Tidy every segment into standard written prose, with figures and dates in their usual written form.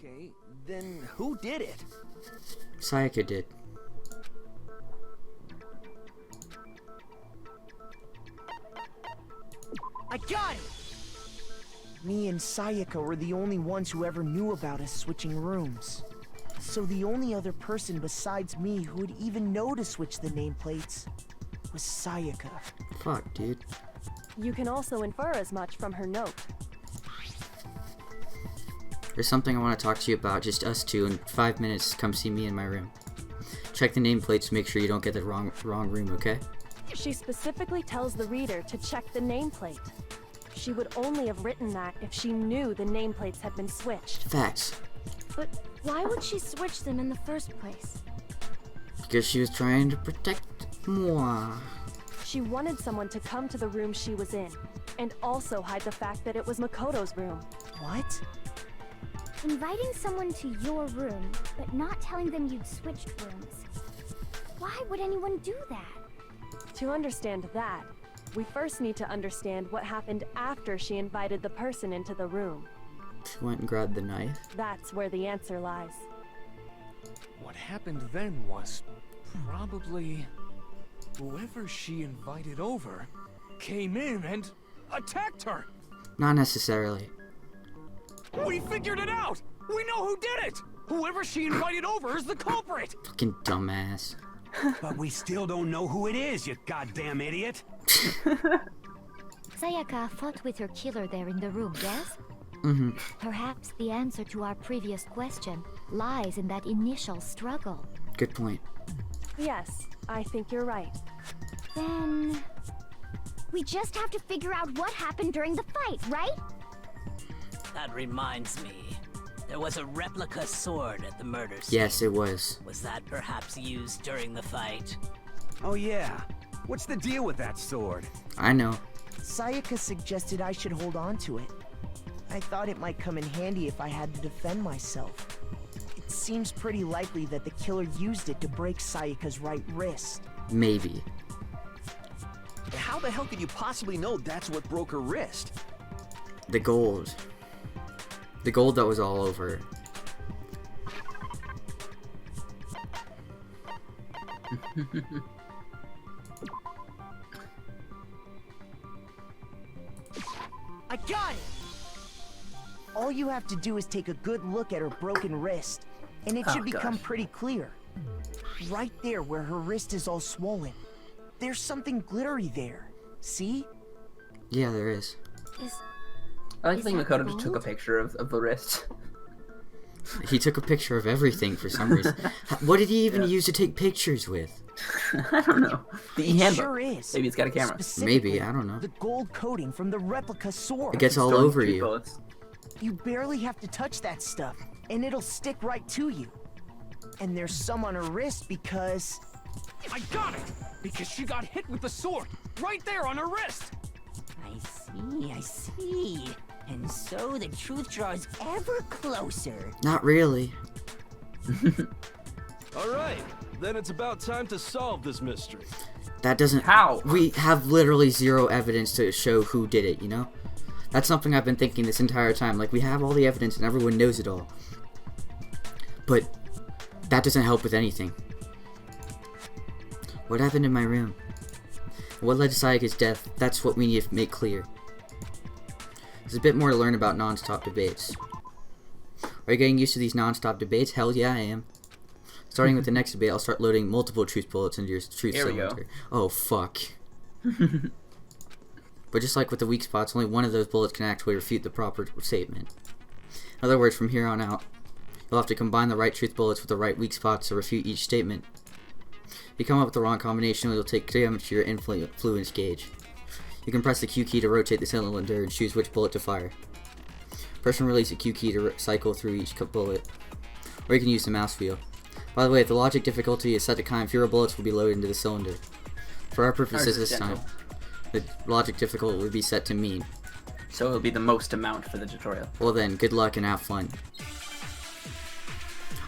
Okay, then who did it? Sayaka did. I got it! Me and Sayaka were the only ones who ever knew about us switching rooms. So the only other person besides me who would even know to switch the nameplates was Sayaka. Fuck, dude. You can also infer as much from her note. There's something I want to talk to you about, just us two. In 5 minutes, come see me in my room. Check the nameplates to make sure you don't get the wrong room, okay? She specifically tells the reader to check the nameplate. She would only have written that if she knew the nameplates had been switched. Facts. But why would she switch them in the first place? Because she was trying to protect moi. She wanted someone to come to the room she was in, and also hide the fact that it was Makoto's room. What? Inviting someone to your room, but not telling them you'd switched rooms. Why would anyone do that? To understand that, we first need to understand what happened after she invited the person into the room. She went and grabbed the knife. That's where the answer lies. What happened then was probably whoever she invited over came in and attacked her. Not necessarily. We figured it out! We know who did it! Whoever she invited over is the culprit! Fucking dumbass. But we still don't know who it is, you goddamn idiot! Sayaka fought with her killer there in the room, yes? Mm-hmm. Perhaps the answer to our previous question lies in that initial struggle. Good point. Yes, I think you're right. Then... we just have to figure out what happened during the fight, right? That reminds me. There was a replica sword at the murder scene. Yes, it was. Was that perhaps used during the fight? Oh yeah. What's the deal with that sword? I know. Sayaka suggested I should hold on to it. I thought it might come in handy if I had to defend myself. It seems pretty likely that the killer used it to break Sayaka's right wrist. Maybe. How the hell could you possibly know that's what broke her wrist? The gold. The gold that was all over. I got it! All you have to do is take a good look at her broken wrist, and it should become pretty clear. Right there where her wrist is all swollen. There's something glittery there. See? Yeah, there is. I like to think Makoto just took a picture of the wrist. He took a picture of everything for some reason. What did he even use to take pictures with? I don't know. The e-handbook. Sure is. Maybe it's got a camera. Maybe, I don't know. The gold coating from the replica sword. It gets all Storing over street you. bullets. You barely have to touch that stuff, and it'll stick right to you. And there's some on her wrist because... I got it! Because she got hit with the sword, right there on her wrist! I see. And so the truth draws ever closer. Not really. Alright, then it's about time to solve this mystery. That doesn't... How? We have literally zero evidence to show who did it, you know? That's something I've been thinking this entire time. Like, we have all the evidence and everyone knows it all. But that doesn't help with anything. What happened in my room? What led to Sayaka's death? That's what we need to make clear. There's a bit more to learn about non-stop debates. Are you getting used to these non-stop debates? Hell yeah, I am. Starting with the next debate, I'll start loading multiple truth bullets into your truth Here we go. cylinder. Oh, fuck. But just like with the weak spots, only one of those bullets can actually refute the proper statement. In other words, from here on out, you'll have to combine the right truth bullets with the right weak spots to refute each statement. If you come up with the wrong combination, you'll take damage to your influence gauge. You can press the Q key to rotate the cylinder and choose which bullet to fire. Press and release the Q key to cycle through each bullet. Or you can use the mouse wheel. By the way, if the logic difficulty is set to kind, fewer bullets will be loaded into the cylinder. For our purposes this time, the logic difficulty will be set to mean. So it'll be the most amount for the tutorial. Well then, good luck and have fun.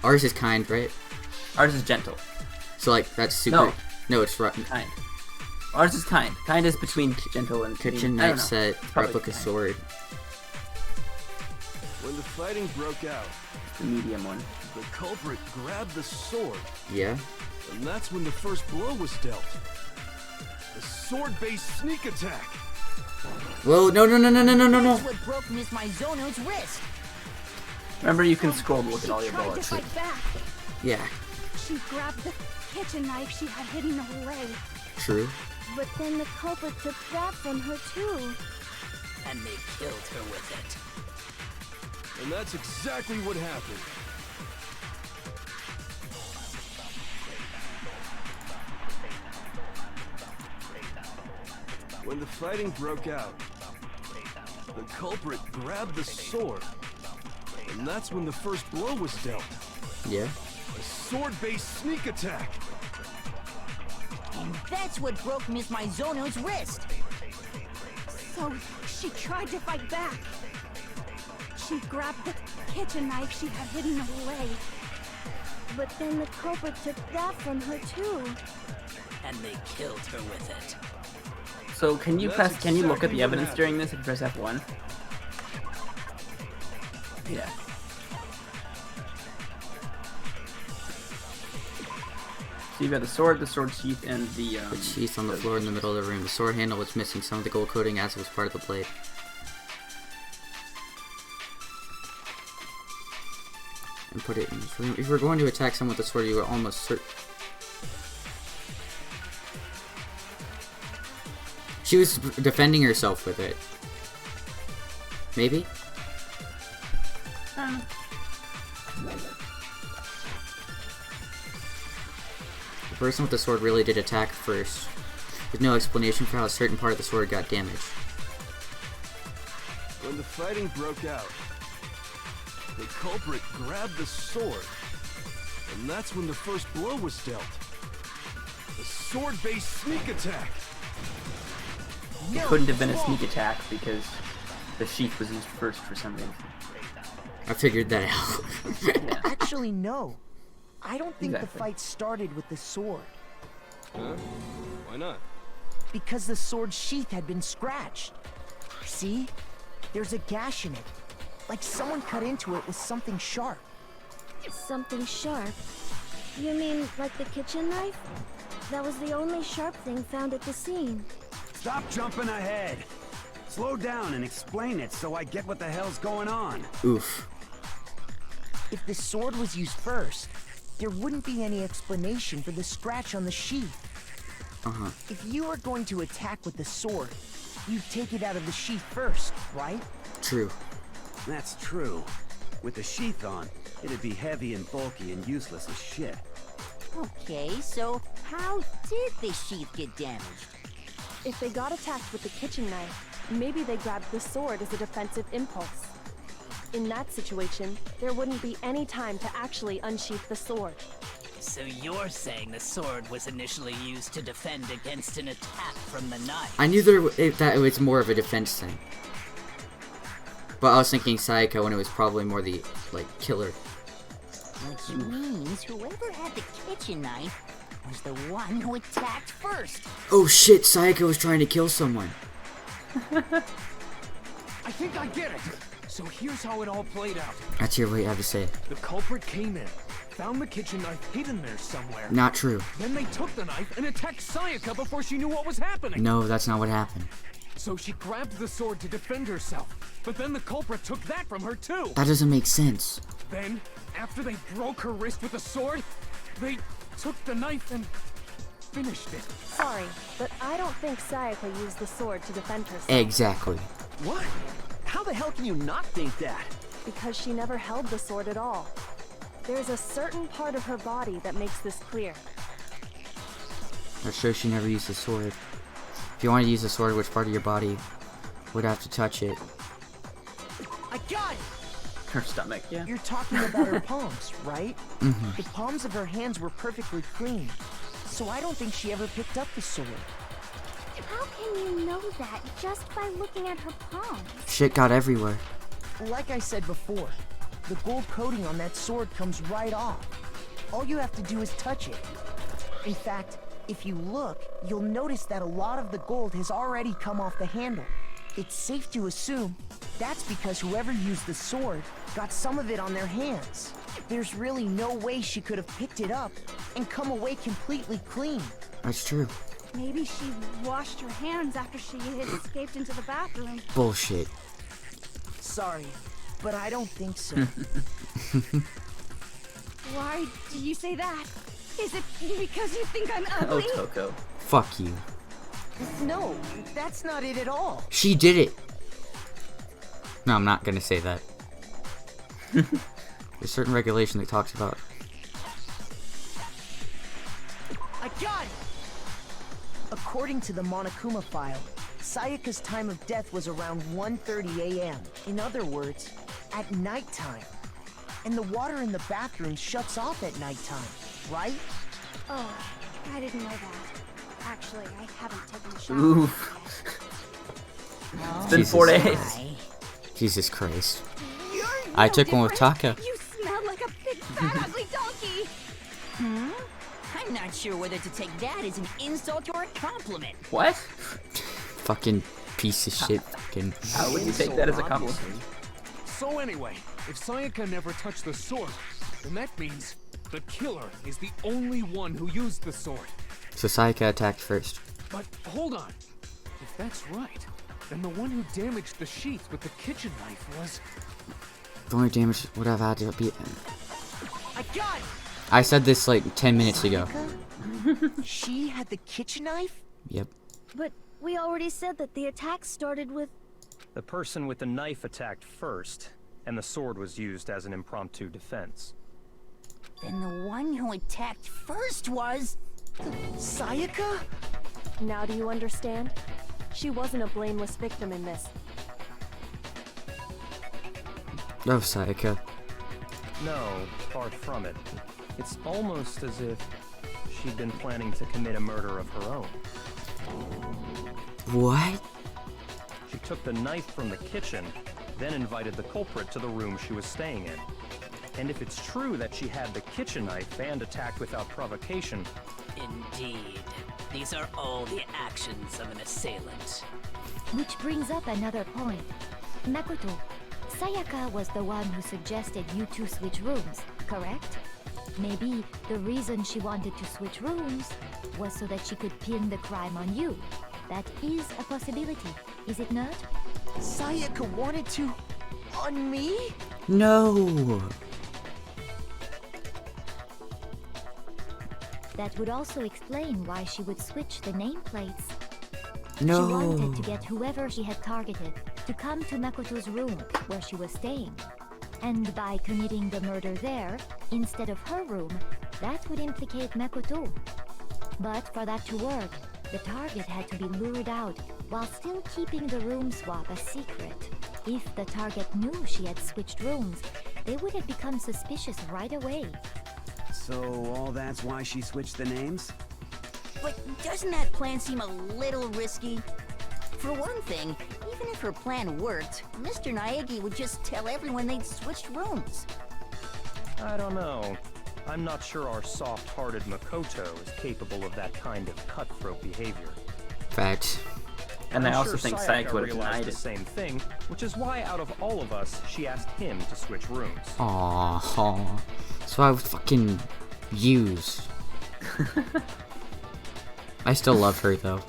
Ours is kind, right? Ours is gentle. So like, that's super... No. No, it's right. Kind. Ours is kind. Kind is between gentle and Kitchen mean. I don't knife know. set, It's probably replica kind. sword. When the fighting broke out, The medium one. the culprit grabbed the sword, Yeah? and that's when the first blow was dealt. The sword-based sneak attack. Whoa, no. That's what broke Miss Mizono's wrist. Remember, you can scroll to look She at all your tried bullets. to fight back. Yeah, She grabbed the kitchen knife she had hidden away. true. But then the culprit took that from her too. And they killed her with it. And that's exactly what happened. When the fighting broke out, the culprit grabbed the sword, and that's when the first blow was dealt. Yeah. A sword-based sneak attack. And that's what broke Miss Mizono's wrist. So she tried to fight back. She grabbed the kitchen knife she had hidden away. But then the culprit took that from her too. And they killed her with it. So can you That's can you look at exactly the what evidence happened. during this if you press F1? Yeah. So you've got the sword sheath, and the The sheath on the floor in the middle of the room. The sword handle was missing some of the gold coating as it was part of the blade. And put it in this room. If you were going to attack someone with the sword, you were almost certain. She was defending herself with it. Maybe? The person with the sword really did attack first. There's no explanation for how a certain part of the sword got damaged. When the fighting broke out, the culprit grabbed the sword, and that's when the first blow was dealt. A sword-based sneak attack. It couldn't have been a sneak attack because the sheath was used first for some reason. I figured that out. Yeah. Actually, no. I don't think the Exactly. fight started with the sword. Huh? Why not? Because the sword's sheath had been scratched. See? There's a gash in it. Like someone cut into it with something sharp. Something sharp? You mean like the kitchen knife? That was the only sharp thing found at the scene. Stop jumping ahead. Slow down and explain it so I get what the hell's going on. Oof. If the sword was used first, there wouldn't be any explanation for the scratch on the sheath. Uh-huh. If you were going to attack with the sword, you'd take it out of the sheath first, right? True. That's true. With the sheath on, it'd be heavy and bulky and useless as shit. Okay, so how did the sheath get damaged? If they got attacked with the kitchen knife, maybe they grabbed the sword as a defensive impulse. In that situation, there wouldn't be any time to actually unsheath the sword. So you're saying the sword was initially used to defend against an attack from the knife? I knew that it was more of a defense thing. But I was thinking Sayaka when it was probably more the, like, killer. Which means whoever had the kitchen knife was the one who attacked first. Oh shit, Sayaka was trying to kill someone. I think I get it. So here's how it all played out. Let's hear what you have to say. The culprit came in, found the kitchen knife hidden there somewhere. Not true. Then they took the knife and attacked Sayaka before she knew what was happening. No, that's not what happened. So she grabbed the sword to defend herself. But then the culprit took that from her too. That doesn't make sense. Then, after they broke her wrist with the sword, they took the knife and finished it. Sorry, but I don't think Sayaka used the sword to defend herself. Exactly. What? How the hell can you not think that? Because she never held the sword at all. There's a certain part of her body that makes this clear. That shows she never used the sword. If you want to use the sword, which part of your body would have to touch it? I got it! Her stomach, yeah. You're talking about her palms, right? Mm-hmm. The palms of her hands were perfectly clean. So I don't think she ever picked up the sword. How can you know that just by looking at her palms? Shit got everywhere. Like I said before, the gold coating on that sword comes right off. All you have to do is touch it. In fact, if you look, you'll notice that a lot of the gold has already come off the handle. It's safe to assume That's because whoever used the sword got some of it on their hands. There's really no way she could have picked it up and come away completely clean. That's true. Maybe she washed her hands after she had escaped into the bathroom. Bullshit. Sorry, but I don't think so. Why do you say that? Is it because you think I'm ugly? Oh, Toko. Fuck you. No, that's not it at all. She did it. No, I'm not gonna say that. There's a certain regulation that talks about. I got it! According to the Monokuma file, Sayaka's time of death was around 1:30 a.m. In other words, at nighttime. And the water in the bathroom shuts off at nighttime, right? Oh, I didn't know that. Actually, I haven't taken a shower. Ooh. It's been 4 days. Jesus Christ. You're I no took one with different. Taka. You smell like a big fat ugly donkey. I'm not sure whether to take that as an insult or a compliment. What? Fucking piece of shit. Fucking. How would you take that as a compliment? So anyway, if Sayaka never touched the sword, then that means the killer is the only one who used the sword. So Sayaka attacked first. But hold on. If that's right, then the one who damaged the sheath with the kitchen knife was... The only damage would have had to be. I got it! I said this like 10 minutes ago. Sayaka? She had the kitchen knife? Yep. But we already said that the attack started with... The person with the knife attacked first, and the sword was used as an impromptu defense. Then the one who attacked first was... Sayaka? Now do you understand? She wasn't a blameless victim in this. Oh, Sayaka. No, far from it. It's almost as if she'd been planning to commit a murder of her own. What? She took the knife from the kitchen, then invited the culprit to the room she was staying in. And if it's true that she had the kitchen knife and attacked without provocation... Indeed. These are all the actions of an assailant. Which brings up another point. Makoto, Sayaka was the one who suggested you two switch rooms, correct? Maybe the reason she wanted to switch rooms was so that she could pin the crime on you. That is a possibility, is it not? Sayaka wanted to... on me? No. That would also explain why she would switch the nameplates. No. She wanted to get whoever she had targeted to come to Makoto's room where she was staying. And by committing the murder there, instead of her room, that would implicate Makoto. But for that to work, the target had to be lured out while still keeping the room swap a secret. If the target knew she had switched rooms, they would have become suspicious right away. So all that's why she switched the names? But doesn't that plan seem a little risky? For one thing, even if her plan worked, Mr. Naegi would just tell everyone they'd switched rooms. I don't know. I'm not sure our soft-hearted Makoto is capable of that kind of cutthroat behavior. Facts. And I I'm also sure think Sayaka Sayaka would have realized denied the it. same thing, which is why out of all of us, she asked him to switch rooms. Aww. So I would fucking use. I still love her though.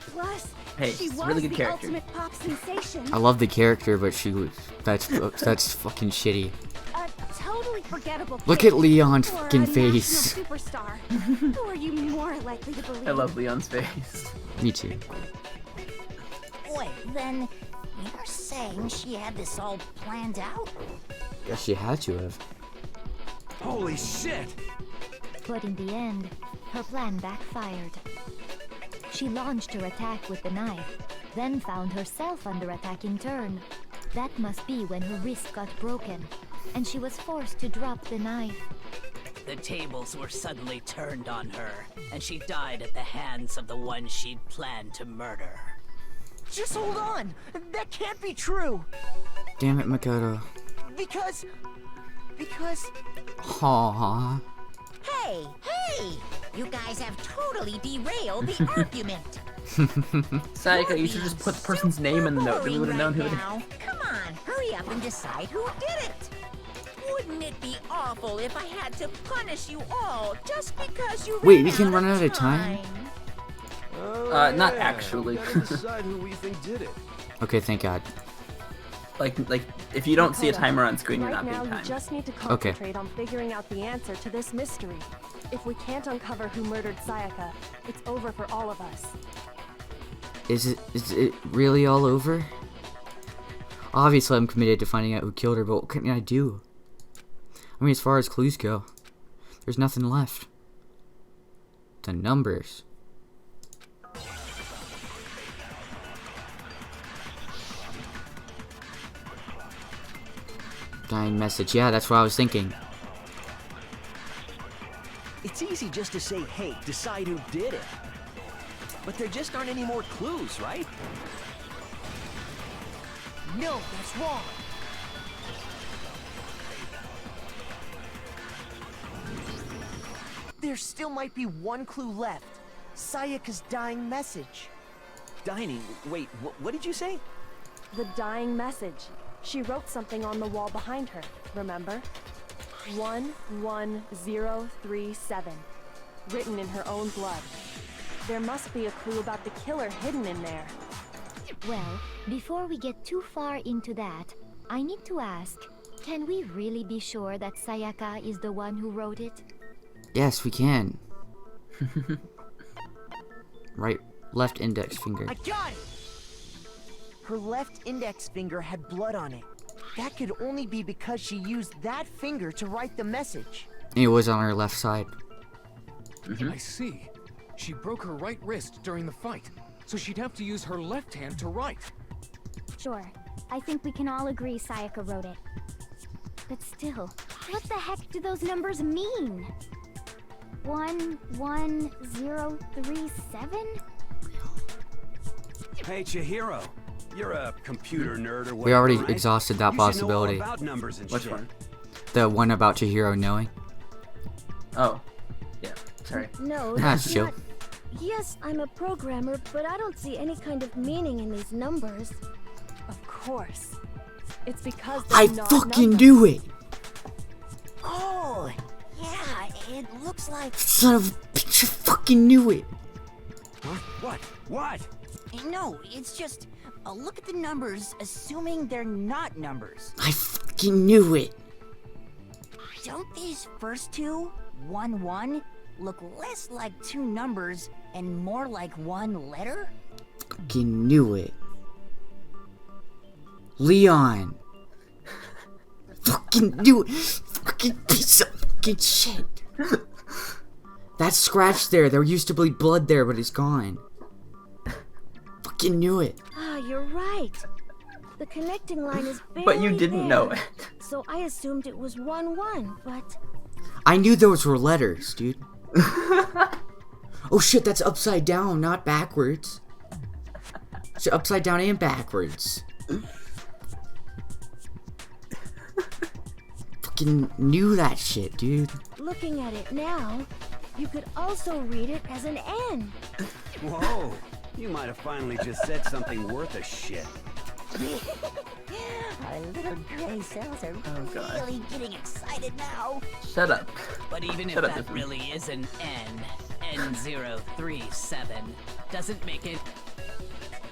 Plus, Hey, she she's a was really good the character. ultimate pop sensation. I love the character, but she was. That's fucking shitty. A totally forgettable. Look kid at Leon's or fucking a face. national superstar. Who are you more likely to believe? I love Leon's face. Me too. Wait, then you're saying she had this all planned out? Yeah, she had to have. Holy shit! But in the end, her plan backfired. She launched her attack with the knife, then found herself under attack in turn. That must be when her wrist got broken, and she was forced to drop the knife. The tables were suddenly turned on her, and she died at the hands of the one she'd planned to murder. Just hold on! That can't be true! Damn it, Makoto. Because... Aww. Hey! You guys have totally derailed the argument! Sayaka, you should just put the person's name in the note. Then we would have known who it is. Come on, hurry up and decide who did it. Wouldn't it be awful if I had to punish you all just because you Wait, we can run out of time? Not actually. Gotta decide who we think did it. Okay, thank God. Like if you don't see a timer on screen, you're Right not being now, you timed. just need to concentrate on figuring out the answer to this mystery. If we can't uncover who murdered Sayaka, it's over for all of us. Is it really all over? Obviously, I'm committed to finding out who killed her, but what can I do? I mean, as far as clues go, there's nothing left. The numbers. Dying message. Yeah, that's what I was thinking. It's easy just to say, hey, decide who did it. But there just aren't any more clues, right? No, that's wrong. There still might be one clue left. Sayaka's dying message. Dining? Wait, what did you say? The dying message. She wrote something on the wall behind her, remember? 11037. Written in her own blood. There must be a clue about the killer hidden in there. Well, before we get too far into that, I need to ask, can we really be sure that Sayaka is the one who wrote it? Yes, we can. Right, left index finger. I got it! Her left index finger had blood on it. That could only be because she used that finger to write the message. It was on her left side. I see. She broke her right wrist during the fight, so she'd have to use her left hand to write. Sure. I think we can all agree Sayaka wrote it. But still, what the heck do those numbers mean? 11037? Hey, Chihiro. You're a computer nerd or whatever, We already right? exhausted that You should know all possibility. about numbers and Which shit. one? The one about Chihiro knowing. Oh, yeah. Sorry. No, That's that's chill. not... Yes, I'm a programmer, but I don't see any kind of meaning in these numbers. Of course. It's because I they're not fucking numbers. knew it! Oh, yeah, it looks like... Son of a bitch, I fucking knew it! Huh? What? No, it's just... look at the numbers, assuming they're not numbers. I fucking knew it! Don't these first two, 1-1, look less like two numbers and more like one letter? Fucking knew it. Leon! Fucking knew it! Fucking piece of fucking shit! That scratch there used to be blood there, but it's gone. Fucking knew it. Ah, you're right. The connecting line is barely But you didn't know there. it. So I assumed it was 1-1, but... I knew those were letters, dude. Oh shit, that's upside down, not backwards. It's upside down and backwards. Fucking knew that shit, dude. Looking at it now, you could also read it as an N. Whoa. You might have finally just said something worth a shit. Our little gray cells are really getting excited now. Shut up. But even if Shut up, that Disney. really is an N037, doesn't make it...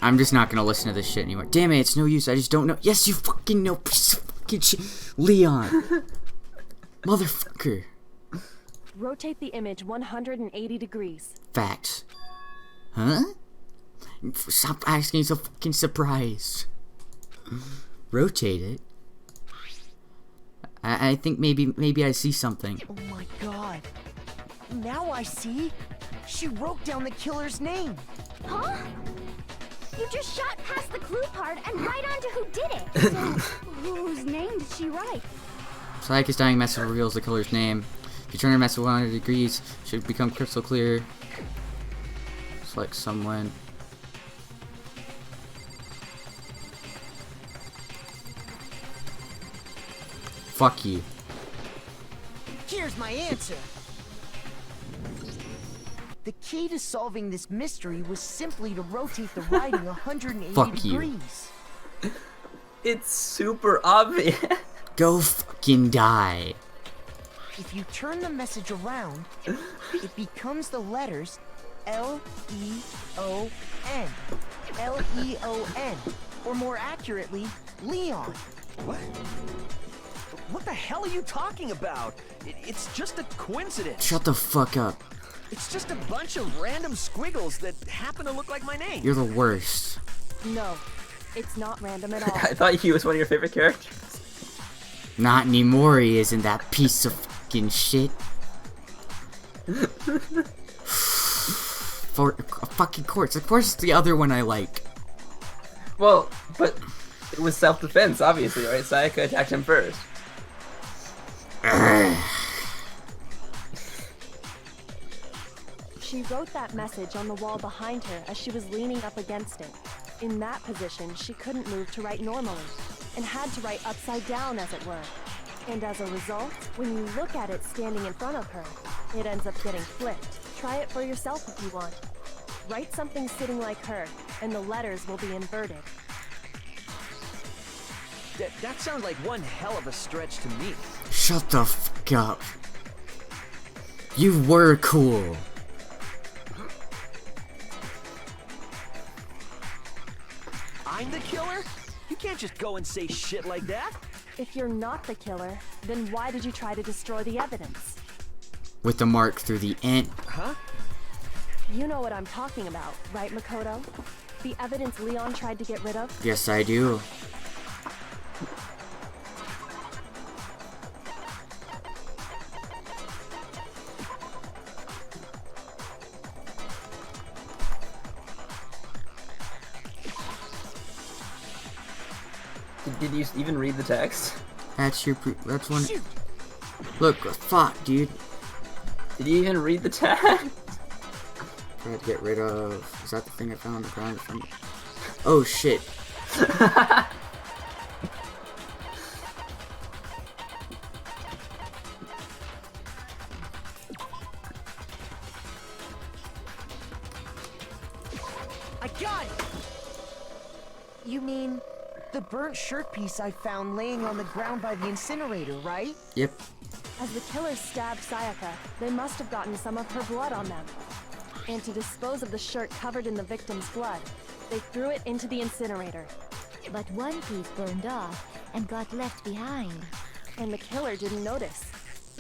I'm just not gonna listen to this shit anymore. Damn it, it's no use. I just don't know. Yes, you fucking know. Piece of fucking shit. Leon. Motherfucker. Rotate the image 180 degrees. Facts. Huh? Stop asking so fucking surprised. Rotate it. I think maybe I see something. Oh my god. Now I see. She wrote down the killer's name. Huh? You just shot past the clue part and right onto who did it. So, whose name did she write? Sayaka's dying message reveals the killer's name. If you turn her message 100 degrees, it should become crystal clear. Select someone. Fuck you. Here's my answer. The key to solving this mystery was simply to rotate the writing 180 Fuck you. degrees. It's super obvious. Go fucking die. If you turn the message around, it becomes the letters L-E-O-N. L-E-O-N. Or more accurately, Leon. What? What the hell are you talking about? It's just a coincidence. Shut the fuck up. It's just a bunch of random squiggles that happen to look like my name. You're the worst. No, it's not random at all. I thought he was one of your favorite characters. Not anymore, he isn't, that piece of fucking shit. For fucking course. Of course, it's the other one I like. Well, but it was self-defense, obviously, right? Sayaka attacked him first. She wrote that message on the wall behind her as she was leaning up against it. In that position, she couldn't move to write normally, and had to write upside down, as it were. And as a result, when you look at it standing in front of her, it ends up getting flipped. Try it for yourself if you want. Write something sitting like her, and the letters will be inverted. That sounds like one hell of a stretch to me. Shut the fuck up. You were cool. I'm the killer? You can't just go and say shit like that. If you're not the killer, then why did you try to destroy the evidence? With the mark through the end. Huh? You know what I'm talking about, right, Makoto? The evidence Leon tried to get rid of? Yes, I do. Did you even read the text? That's your that's one. Look, fuck, dude. Did you even read the text? Try to get rid of. Is that the thing I found on the ground from? Oh shit. I got it! You mean the burnt shirt piece I found laying on the ground by the incinerator, right? Yep. As the killers stabbed Sayaka, they must have gotten some of her blood on them. And to dispose of the shirt covered in the victim's blood, they threw it into the incinerator. But one piece burned off and got left behind. And the killer didn't notice.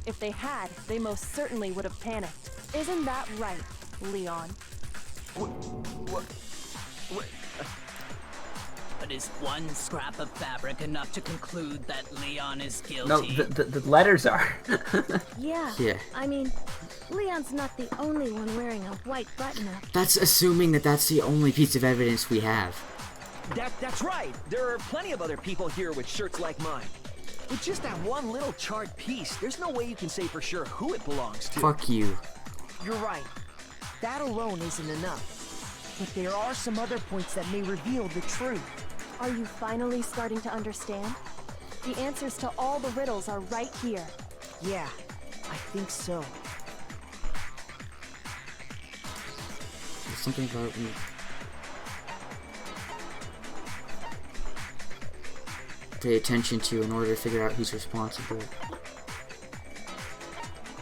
If they had, they most certainly would have panicked. Isn't that right, Leon? What? But is one scrap of fabric enough to conclude that Leon is guilty? No, the letters are. Yeah. Yeah. I mean, Leon's not the only one wearing a white button-up. That's assuming that that's the only piece of evidence we have. That's right. There are plenty of other people here with shirts like mine. With just that one little charred piece, there's no way you can say for sure who it belongs to. Fuck you. You're right. That alone isn't enough. But there are some other points that may reveal the truth. Are you finally starting to understand? The answers to all the riddles are right here. Yeah, I think so. There's something about me. Pay attention to in order to figure out who's responsible.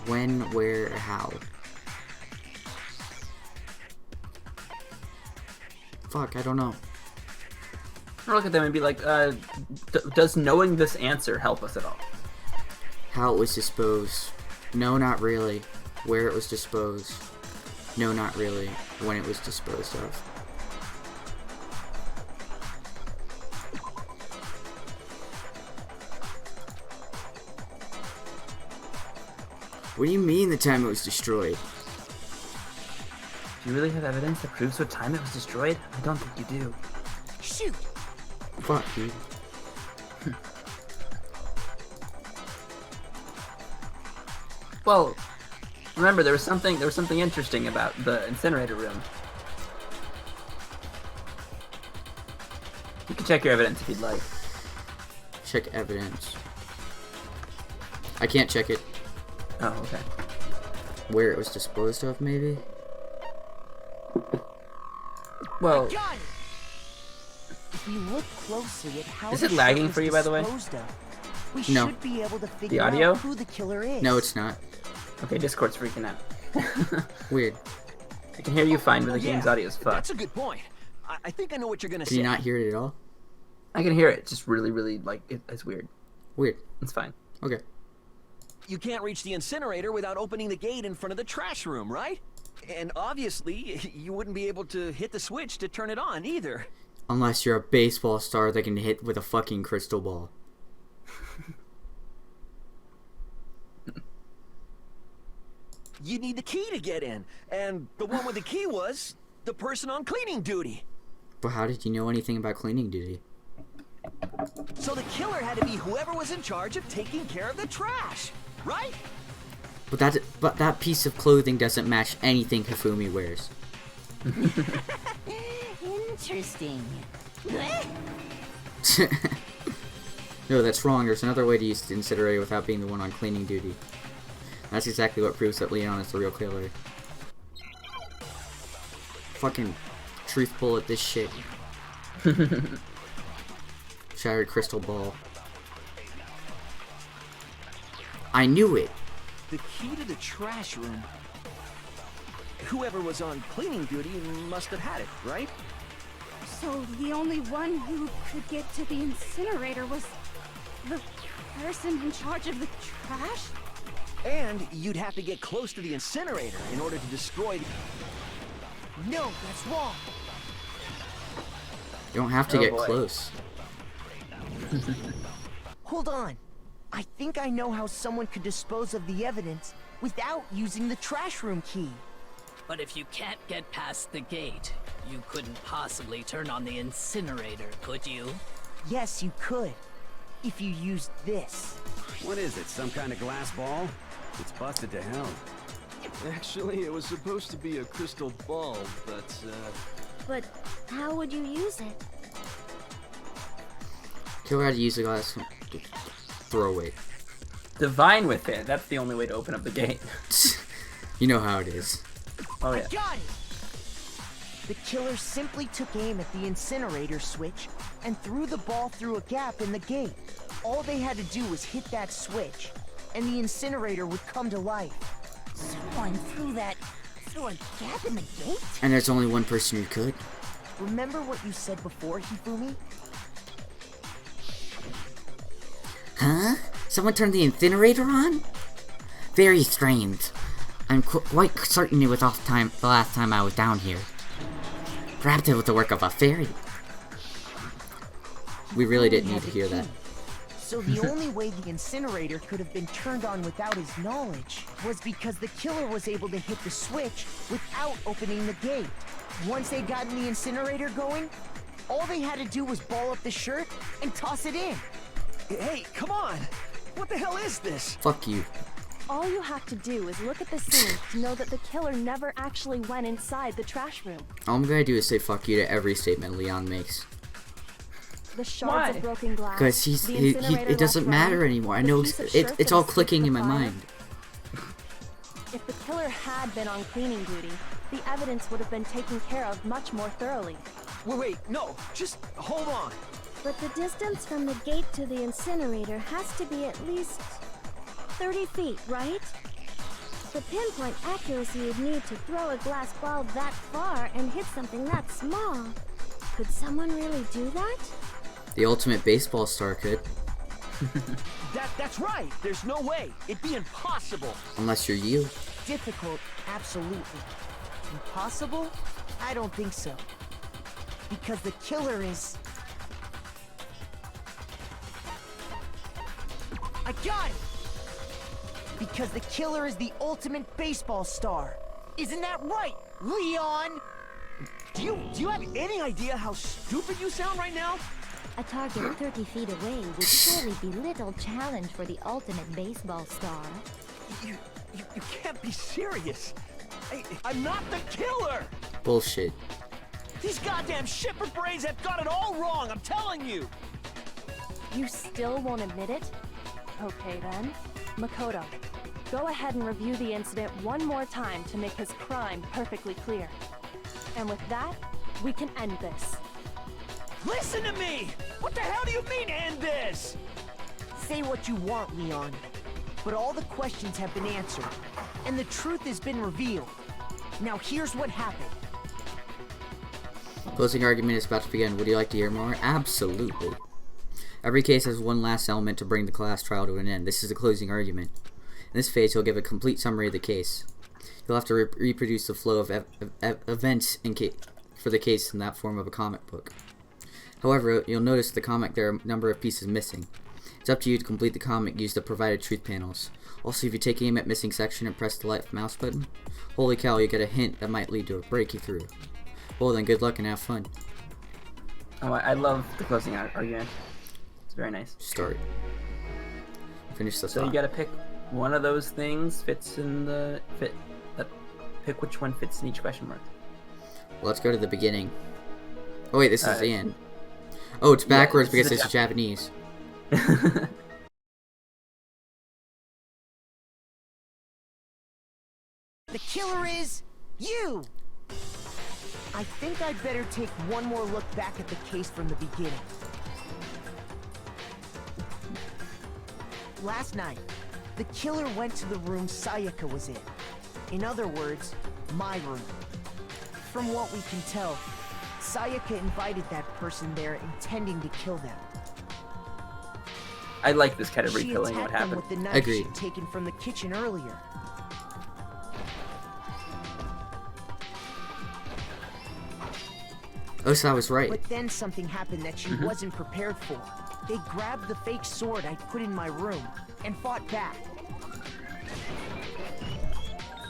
When, where, how. Fuck, I don't know. Or look at them and be like, does knowing this answer help us at all? How it was disposed. No, not really. Where it was disposed. No, not really. When it was disposed of. What do you mean the time it was destroyed? Do you really have evidence that proves what time it was destroyed? I don't think you do. Shoot! Fuck, dude. Well, remember there was something interesting about the incinerator room. You can check your evidence if you'd like. Check evidence. I can't check it. Oh, okay. Where it was disposed of, maybe? Well, Got it! If we look closely at how is the it lagging ship for was you, by the way? disposed of, we No. should be able to figure audio? out who the killer is. No, it's not. Okay, Discord's freaking out. Weird. I can hear you fine, but the Yeah, game's audio is fucked. That's a good point. I think I know what you're gonna Can say. you not hear it at all? I can hear it, just really, really, like, it's weird. Weird. It's fine. Okay. You can't reach the incinerator without opening the gate in front of the trash room, right? And obviously, you wouldn't be able to hit the switch to turn it on either. Unless you're a baseball star that can hit with a fucking crystal ball. You need the key to get in, and the one with the key was the person on cleaning duty. But how did you know anything about cleaning duty? So the killer had to be whoever was in charge of taking care of the trash, right? But that piece of clothing doesn't match anything Hifumi wears. Interesting. No, that's wrong. There's another way to use the incinerator without being the one on cleaning duty. That's exactly what proves that Leon is the real killer. Fucking truth bullet this shit. Shattered crystal ball. I knew it! The key to the trash room. Whoever was on cleaning duty must have had it, right? So the only one who could get to the incinerator was the person in charge of the trash? And you'd have to get close to the incinerator in order to destroy the... No, that's wrong. You don't have to Oh, get boy. close. Hold on. I think I know how someone could dispose of the evidence without using the trash room key. But if you can't get past the gate, you couldn't possibly turn on the incinerator, could you? Yes, you could. If you used this. What is it, some kind of glass ball? It's busted to hell. Actually, it was supposed to be a crystal ball, but, But how would you use it? Killer had to use the glass. Throw away. Divine with it. That's the only way to open up the gate. You know how it is. Oh, I yeah. got it! The killer simply took aim at the incinerator switch and threw the ball through a gap in the gate. All they had to do was hit that switch, and the incinerator would come to life. Someone threw a gap in the gate? And there's only one person who could. Remember what you said before, Hifumi? Huh? Someone turned the incinerator on? Very strange. I'm quite certain it was off time the last time I was down here. Perhaps it was the work of a fairy. We really didn't need to hear that. So the only way the incinerator could have been turned on without his knowledge was because the killer was able to hit the switch without opening the gate. Once they'd gotten the incinerator going, all they had to do was ball up the shirt and toss it in. Hey, come on! What the hell is this? Fuck you. All you have to do is look at the scene to know that the killer never actually went inside the trash room. All I'm gonna do is say fuck you to every statement Leon makes. The shards Why? of broken glass. Because it doesn't matter anymore. I know it's all clicking in my mind. If the killer had been on cleaning duty, the evidence would have been taken care of much more thoroughly. Wait, no, just hold on. But the distance from the gate to the incinerator has to be at least 30 feet, right? The pinpoint accuracy you'd need to throw a glass ball that far and hit something that small. Could someone really do that? The ultimate baseball star could. That's right. There's no way. It'd be impossible. Unless you're you. Difficult, absolutely. Impossible? I don't think so. Because the killer is... I got it! Because the killer is the ultimate baseball star. Isn't that right, Leon? Do you have any idea how stupid you sound right now? A target 30 feet away would surely be little challenge for the ultimate baseball star. You can't be serious. I'm not the killer! Bullshit. These goddamn shipper brains have got it all wrong, I'm telling you! You still won't admit it? Okay then. Makoto, go ahead and review the incident one more time to make his crime perfectly clear. And with that, we can end this. Listen to me! What the hell do you mean, end this? Say what you want, Leon, but all the questions have been answered, and the truth has been revealed. Now here's what happened. Closing argument is about to begin. Would you like to hear more? Absolutely. Every case has one last element to bring the class trial to an end. This is the closing argument. In this phase, you'll give a complete summary of the case. You'll have to reproduce the flow of events for the case in that form of a comic book. However, you'll notice the comic there are a number of pieces missing. It's up to you to complete the comic, use the provided truth panels. Also, if you take aim at missing section and press the left mouse button, holy cow, you get a hint that might lead to a breakthrough. Well then, good luck and have fun. Oh, I love the closing argument. It's very nice. Start. Finish the So you gotta pick one of those things fits in the pick which one fits in each question mark. Well, let's go to the beginning. Oh wait, this is the end. Oh, it's backwards because it's Japanese. The killer is you! I think I'd better take one more look back at the case from the beginning. Last night, the killer went to the room Sayaka was in. In other words, my room. From what we can tell, Sayaka invited that person there intending to kill them. I like this kind of She retelling what attacked them happened. with the knife Agreed. she'd taken from the kitchen earlier. Osa was right. But then something happened that she wasn't prepared for. They grabbed the fake sword I put in my room and fought back.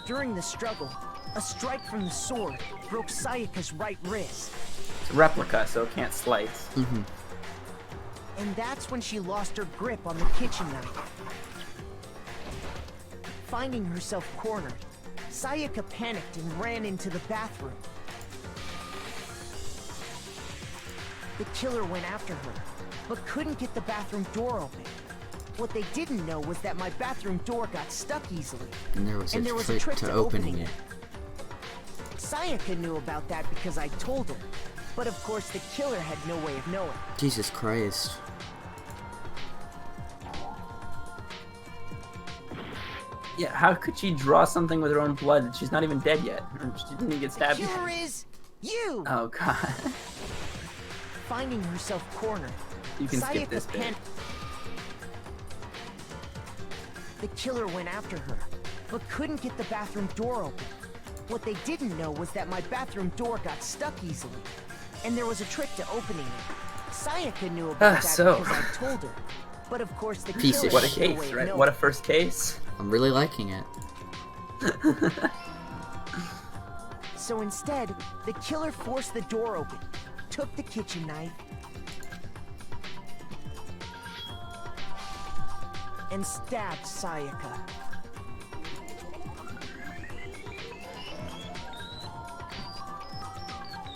During the struggle, a strike from the sword broke Sayaka's right wrist. It's a replica, so it can't slice. And that's when she lost her grip on the kitchen knife. Finding herself cornered, Sayaka panicked and ran into the bathroom. The killer went after her, but couldn't get the bathroom door open. What they didn't know was that my bathroom door got stuck easily. And there was a trick to opening it. Sayaka knew about that because I told her. But of course the killer had no way of knowing. Jesus Christ. Yeah, how could she draw something with her own blood? She's not even dead yet. She didn't even get The stabbed yet. killer is you! Oh god. Finding herself cornered, You can skip this Sayaka bit. panicked. The killer went after her, but couldn't get the bathroom door open. What they didn't know was that my bathroom door got stuck easily, and there was a trick to opening it. Sayaka knew about that so. because I told her. But of course the Piece killer of What a had no case, way of right? knowing. What a first case. I'm really liking it. So instead, the killer forced the door open, took the kitchen knife, and stabbed Sayaka.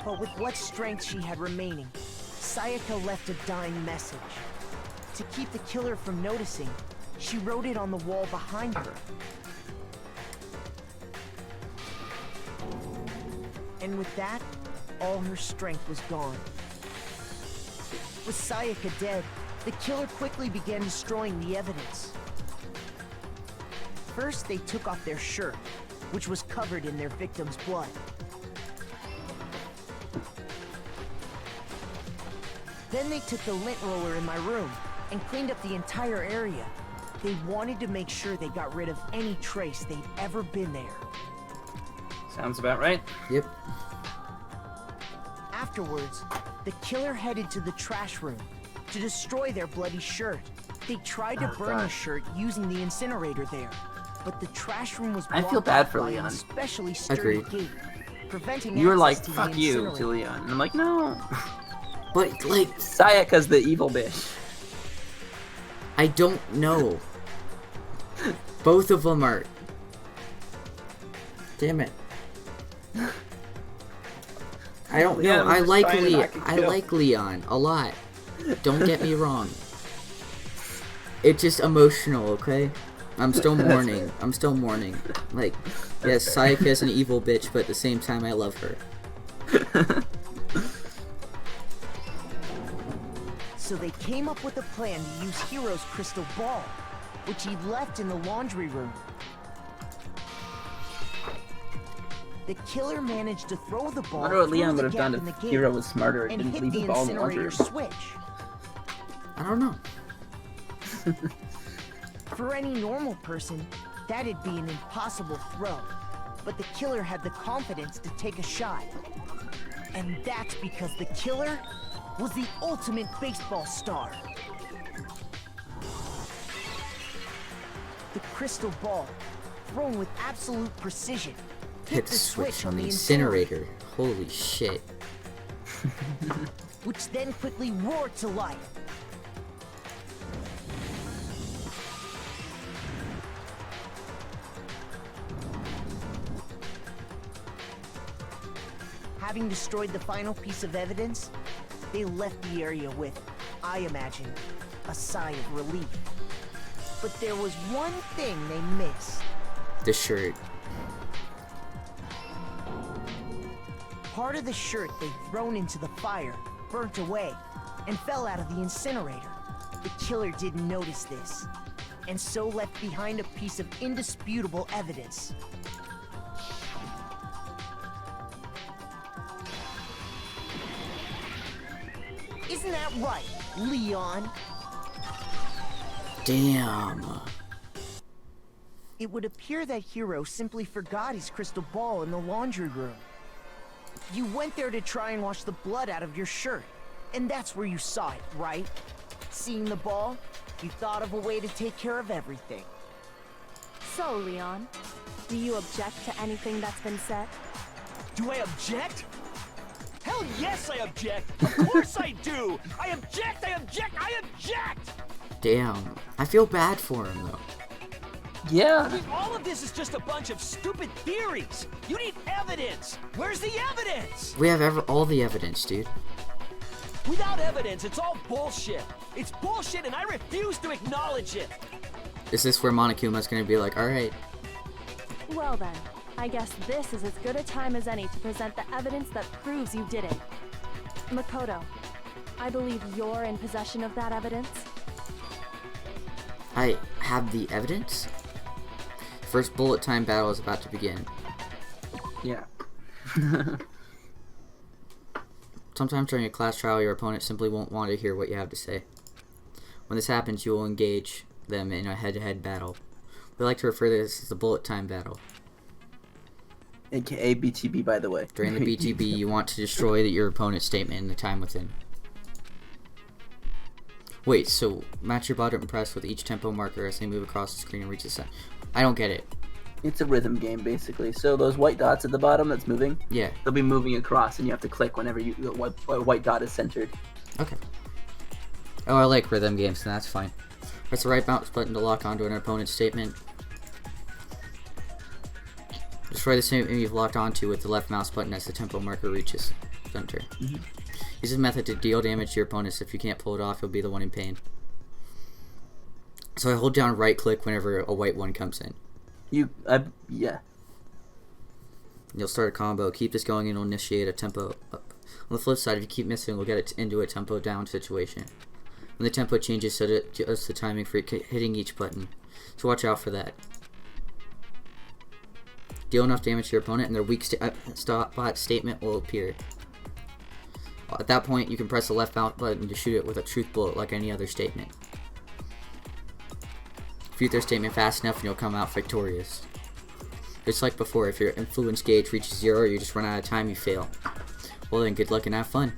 But with what strength she had remaining, Sayaka left a dying message. To keep the killer from noticing, she wrote it on the wall behind her. And with that, all her strength was gone. With Sayaka dead, the killer quickly began destroying the evidence. First, they took off their shirt, which was covered in their victim's blood. Then they took the lint roller in my room and cleaned up the entire area. They wanted to make sure they got rid of any trace they'd ever been there. Sounds about right. Yep. Afterwards, the killer headed to the trash room to destroy their bloody shirt. They tried to burn the shirt using the incinerator there, but the trash room was I blocked feel bad off for by Leon. an especially sturdy Agreed. gate, preventing You were like, access to the fuck you incinerator. to Leon. And I'm like, no. But, like, Sayaka's the evil bitch. I don't know. Both of them are... Damn it. I don't know. Yeah, I I'm like trying to Leon. knock it I kill. like Leon a lot. Don't get me wrong. It's just emotional, okay? I'm still mourning. I'm still mourning. Like, yes, Sayaka is an evil bitch, but at the same time, I love her. So they came up with a plan to use Hiro's crystal ball, which he left in the laundry room. The killer managed to throw the I ball wonder what through Leon the would have gap done in the if gate Hiro was smarter and and didn't hit leave the the ball in the laundry incinerator room. switch. I don't know. For any normal person, that'd be an impossible throw. But the killer had the confidence to take a shot. And that's because the killer was the ultimate baseball star. The crystal ball, thrown with absolute precision, Hit the switch on the incinerator. Holy shit. which then quickly roared to life. Having destroyed the final piece of evidence, they left the area with, I imagine, a sigh of relief. But there was one thing they missed. The shirt. Part of the shirt they'd thrown into the fire burnt away and fell out of the incinerator. The killer didn't notice this, and so left behind a piece of indisputable evidence. Isn't that right, Leon? Damn. It would appear that Hiro simply forgot his crystal ball in the laundry room. You went there to try and wash the blood out of your shirt, and that's where you saw it, right? Seeing the ball, you thought of a way to take care of everything. So, Leon, do you object to anything that's been said? Do I object? Hell yes, I object! Of course I do! I object! I object! I object! Damn. I feel bad for him, though. Yeah. I mean, all of this is just a bunch of stupid theories. You need evidence. Where's the evidence? We have all the evidence, dude. Without evidence, it's all bullshit. It's bullshit, and I refuse to acknowledge it. Is this where Monokuma's gonna be like, alright, Well then, I guess this is as good a time as any to present the evidence that proves you did it. Makoto, I believe you're in possession of that evidence. I have the evidence? First bullet time battle is about to begin. Yeah. Sometimes during a class trial, your opponent simply won't want to hear what you have to say. When this happens, you will engage them in a head-to-head battle. We like to refer to this as the bullet time battle. AKA BTB, by the way. During the BTB, you want to destroy your opponent's statement in the time within. Wait, so match your button press with each tempo marker as they move across the screen and reach the center. I don't get it. It's a rhythm game, basically. So those white dots at the bottom that's moving, Yeah. they'll be moving across, and you have to click whenever the white dot is centered. Okay. Oh, I like rhythm games, so that's fine. Press the right mouse button to lock onto an opponent's statement. Destroy the statement you've locked onto with the left mouse button as the tempo marker reaches center. Mm-hmm. Use this method to deal damage to your opponents. If you can't pull it off, you'll be the one in pain. So I hold down right click whenever a white one comes in. Yeah. You'll start a combo. Keep this going and it'll initiate a tempo up. On the flip side, if you keep missing, we'll get it into a tempo down situation. When the tempo changes, so it adjusts the timing for hitting each button. So watch out for that. Deal enough damage to your opponent and their weak spot statement will appear. At that point, you can press the left mouse button to shoot it with a truth bullet like any other statement. Shoot their statement fast enough and you'll come out victorious. Just like before, if your influence gauge reaches 0 or you just run out of time, you fail. Well then, good luck and have fun.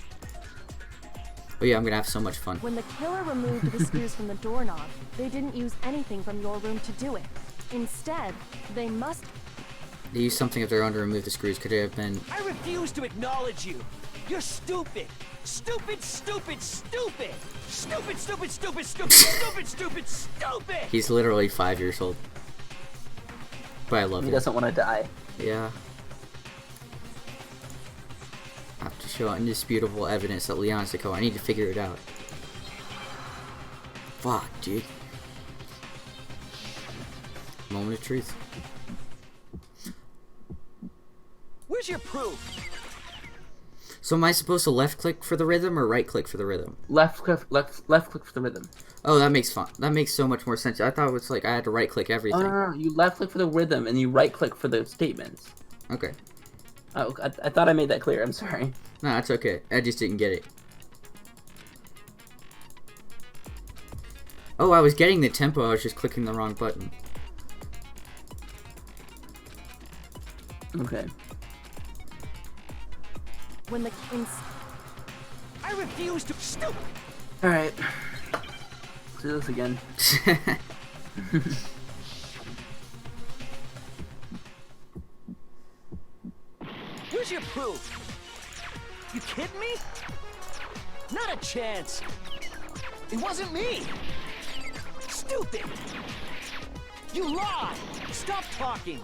Oh yeah, I'm gonna have so much fun. When the killer removed the screws from the doorknob, they didn't use anything from your room to do it. Instead, they used something of their own to remove the screws. Could it have been... I refuse to acknowledge you. You're stupid. Stupid, stupid, stupid. Stupid, stupid, stupid, stupid, stupid, stupid, stupid. He's literally 5 years old. But I love him. He doesn't want to die. Yeah. I have to show indisputable evidence that Leon's the killer. I need to figure it out. Fuck, dude. Moment of truth. Where's your proof? So am I supposed to left click for the rhythm or right click for the rhythm? Left click for the rhythm. Oh, that makes so much more sense. I thought it was like I had to right click everything. Oh, no. You left click for the rhythm and you right click for the statements. Okay. Oh, I thought I made that clear. I'm sorry. No, that's okay. I just didn't get it. Oh, I was getting the tempo. I was just clicking the wrong button. Okay. When the I refuse to. Stupid. All right. Let's do this again. Where's your proof? You kidding me? Not a chance. It wasn't me. Stupid. You lied. Stop talking.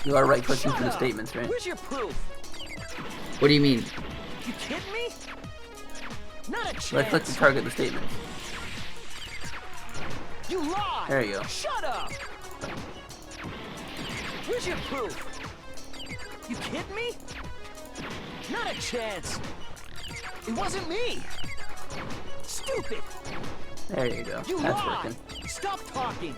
You are right clicking Shut for the up. statements, right? Where's your proof? What do you mean? You kidding me? Not a chance. Right click to target the statements. You lied. There you go. Shut up. Where's your proof? You kidding me? Not a chance. It wasn't me. Stupid. There you go. You That's lied. working. Stop talking.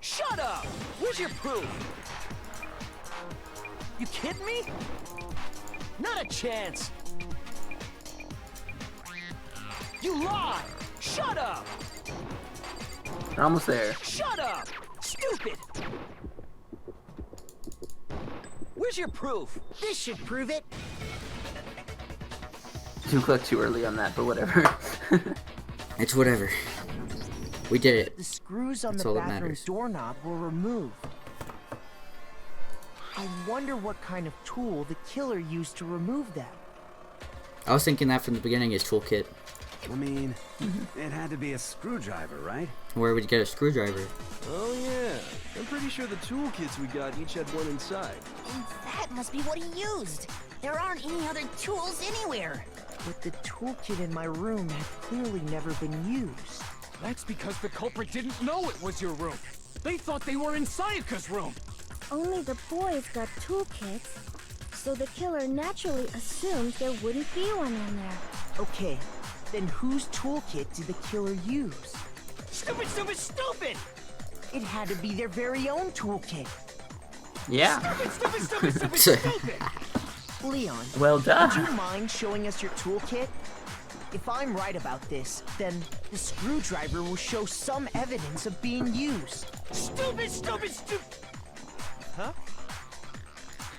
Shut up. Where's your proof? You kidding me? Not a chance. You lied. Shut up. We're almost there. Shut up. Stupid. Where's your proof? This should prove it. You clicked too early on that, but whatever. It's whatever. We did it. The screws on That's the all that bathroom matters. doorknob were removed. I wonder what kind of tool the killer used to remove them. I was thinking that from the beginning, his toolkit. I mean, it had to be a screwdriver, right? Where would you get a screwdriver? Oh yeah, I'm pretty sure the toolkits we got each had one inside. And that must be what he used. There aren't any other tools anywhere. But the toolkit in my room had clearly never been used. That's because the culprit didn't know it was your room. They thought they were in Sayaka's room. Only the boys got toolkits, so the killer naturally assumed there wouldn't be one in there. Okay, then whose toolkit did the killer use? Stupid, stupid, stupid! It had to be their very own toolkit. Yeah. Stupid, stupid, stupid, stupid, stupid! Leon, Well done. would you mind showing us your toolkit? If I'm right about this, then the screwdriver will show some evidence of being used. Stupid, stupid, stupid! Huh?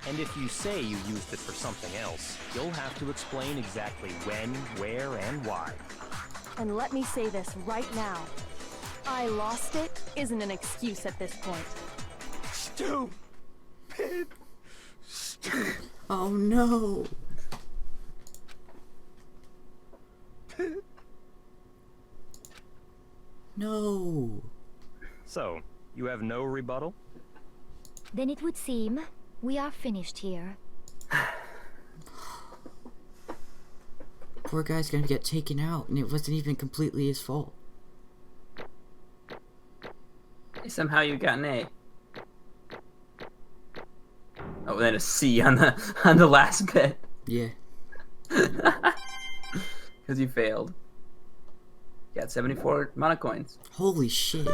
And if you say you used it for something else, you'll have to explain exactly when, where, and why. And let me say this right now. I lost it isn't an excuse at this point. Stupid! Oh no! No! So, you have no rebuttal? Then it would seem we are finished here. Poor guy's gonna get taken out, and it wasn't even completely his fault. Somehow you got an A. Oh, then a C on the last bit. Yeah. Because you failed. You got 74 mana coins. Holy shit.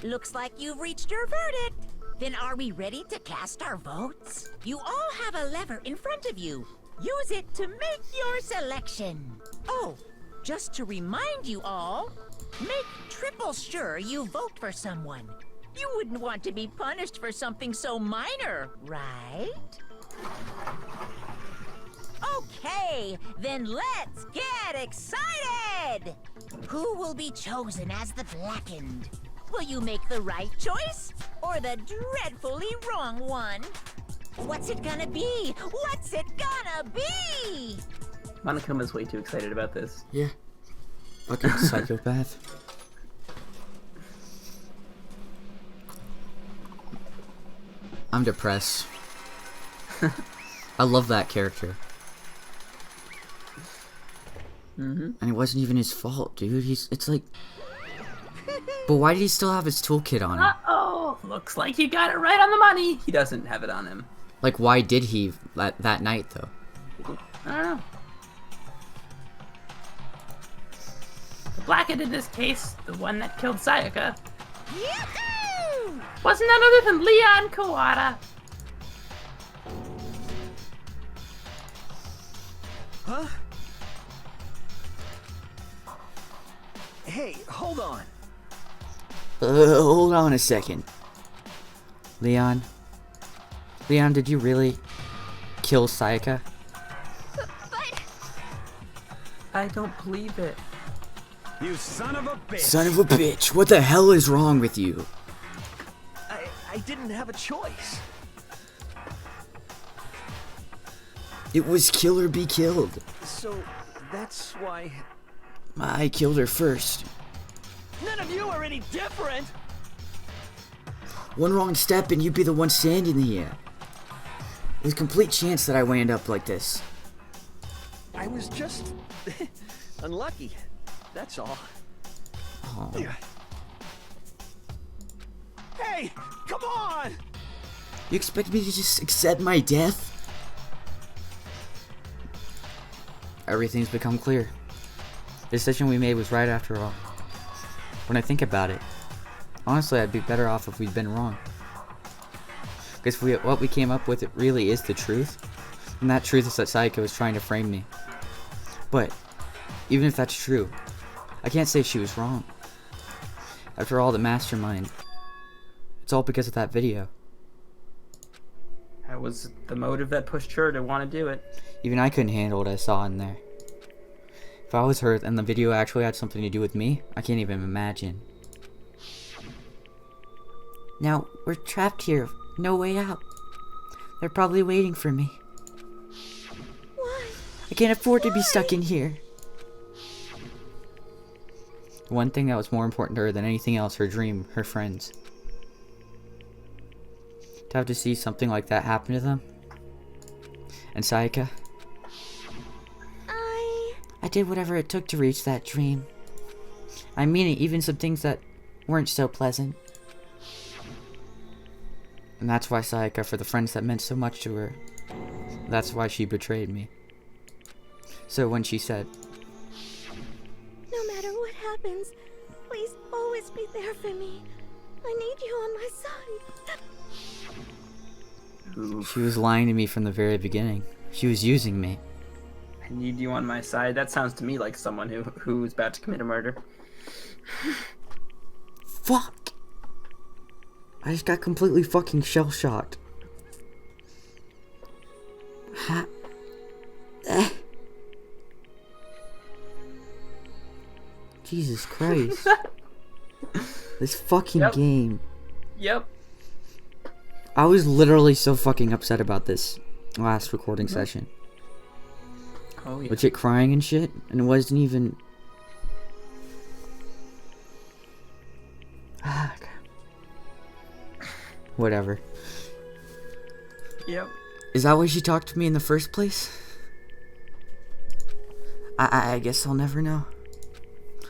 Looks like you've reached your verdict. Then are we ready to cast our votes? You all have a lever in front of you. Use it to make your selection. Oh, just to remind you all, make triple sure you vote for someone. You wouldn't want to be punished for something so minor, right? Okay, then let's get excited! Who will be chosen as the Blackened? Will you make the right choice or the dreadfully wrong one? What's it gonna be? What's it gonna be? Monokuma's way too excited about this. Yeah. Fucking psychopath. I'm depressed. I love that character. Mm-hmm. And it wasn't even his fault, dude. It's like... But why did he still have his toolkit on him? Uh-oh! Looks like you got it right on the money! He doesn't have it on him. Like, why did he that night, though? I don't know. The Blackhead in this case, the one that killed Sayaka, wasn't none other than Leon Kawada. Huh? Hey, hold on. Hold on a second. Leon, did you really kill Sayaka? I don't believe it. You son of a bitch! Son of a bitch, what the hell is wrong with you? I didn't have a choice. It was kill or be killed. So, that's why... I killed her first. None of you are any different! One wrong step and you'd be the one standing here. There's a complete chance that I would end up like this. I was just... unlucky. That's all. Oh. Hey! Come on! You expect me to just accept my death? Everything's become clear. The decision we made was right after all. When I think about it, honestly, I'd be better off if we'd been wrong. Because what we came up with, it really is the truth. And that truth is that Sayaka was trying to frame me. But, even if that's true, I can't say she was wrong. After all, the mastermind, it's all because of that video. That was the motive that pushed her to want to do it. Even I couldn't handle what I saw in there. If I was her and the video actually had something to do with me, I can't even imagine. Now, we're trapped here. No way out. They're probably waiting for me. Why? I can't afford to be stuck in here. One thing that was more important to her than anything else, her dream, her friends. To have to see something like that happen to them. And Sayaka, I did whatever it took to reach that dream. I mean it, even some things that weren't so pleasant. And that's why Sayaka, for the friends that meant so much to her, that's why she betrayed me. So when she said, No matter what happens, please always be there for me. I need you on my side. she was lying to me from the very beginning. She was using me. I need you on my side. That sounds to me like someone who's about to commit a murder. Fuck! I just got completely fucking shell-shocked. Jesus Christ. This fucking game. Yep. I was literally so fucking upset about this last recording session. Oh, yeah. Legit crying and shit, and it wasn't even... Whatever. Yep. Is that why she talked to me in the first place? I guess I'll never know.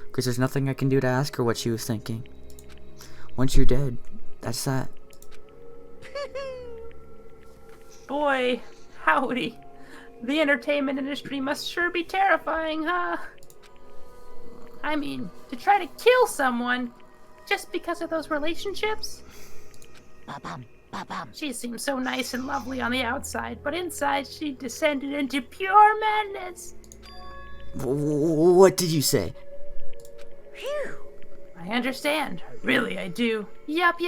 Because there's nothing I can do to ask her what she was thinking. Once you're dead, that's that. Boy, howdy. The entertainment industry must sure be terrifying, huh? I mean, to try to kill someone just because of those relationships? She seems so nice and lovely on the outside, but inside she descended into pure madness. What did you say? Phew. I understand. Really, I do. Yup.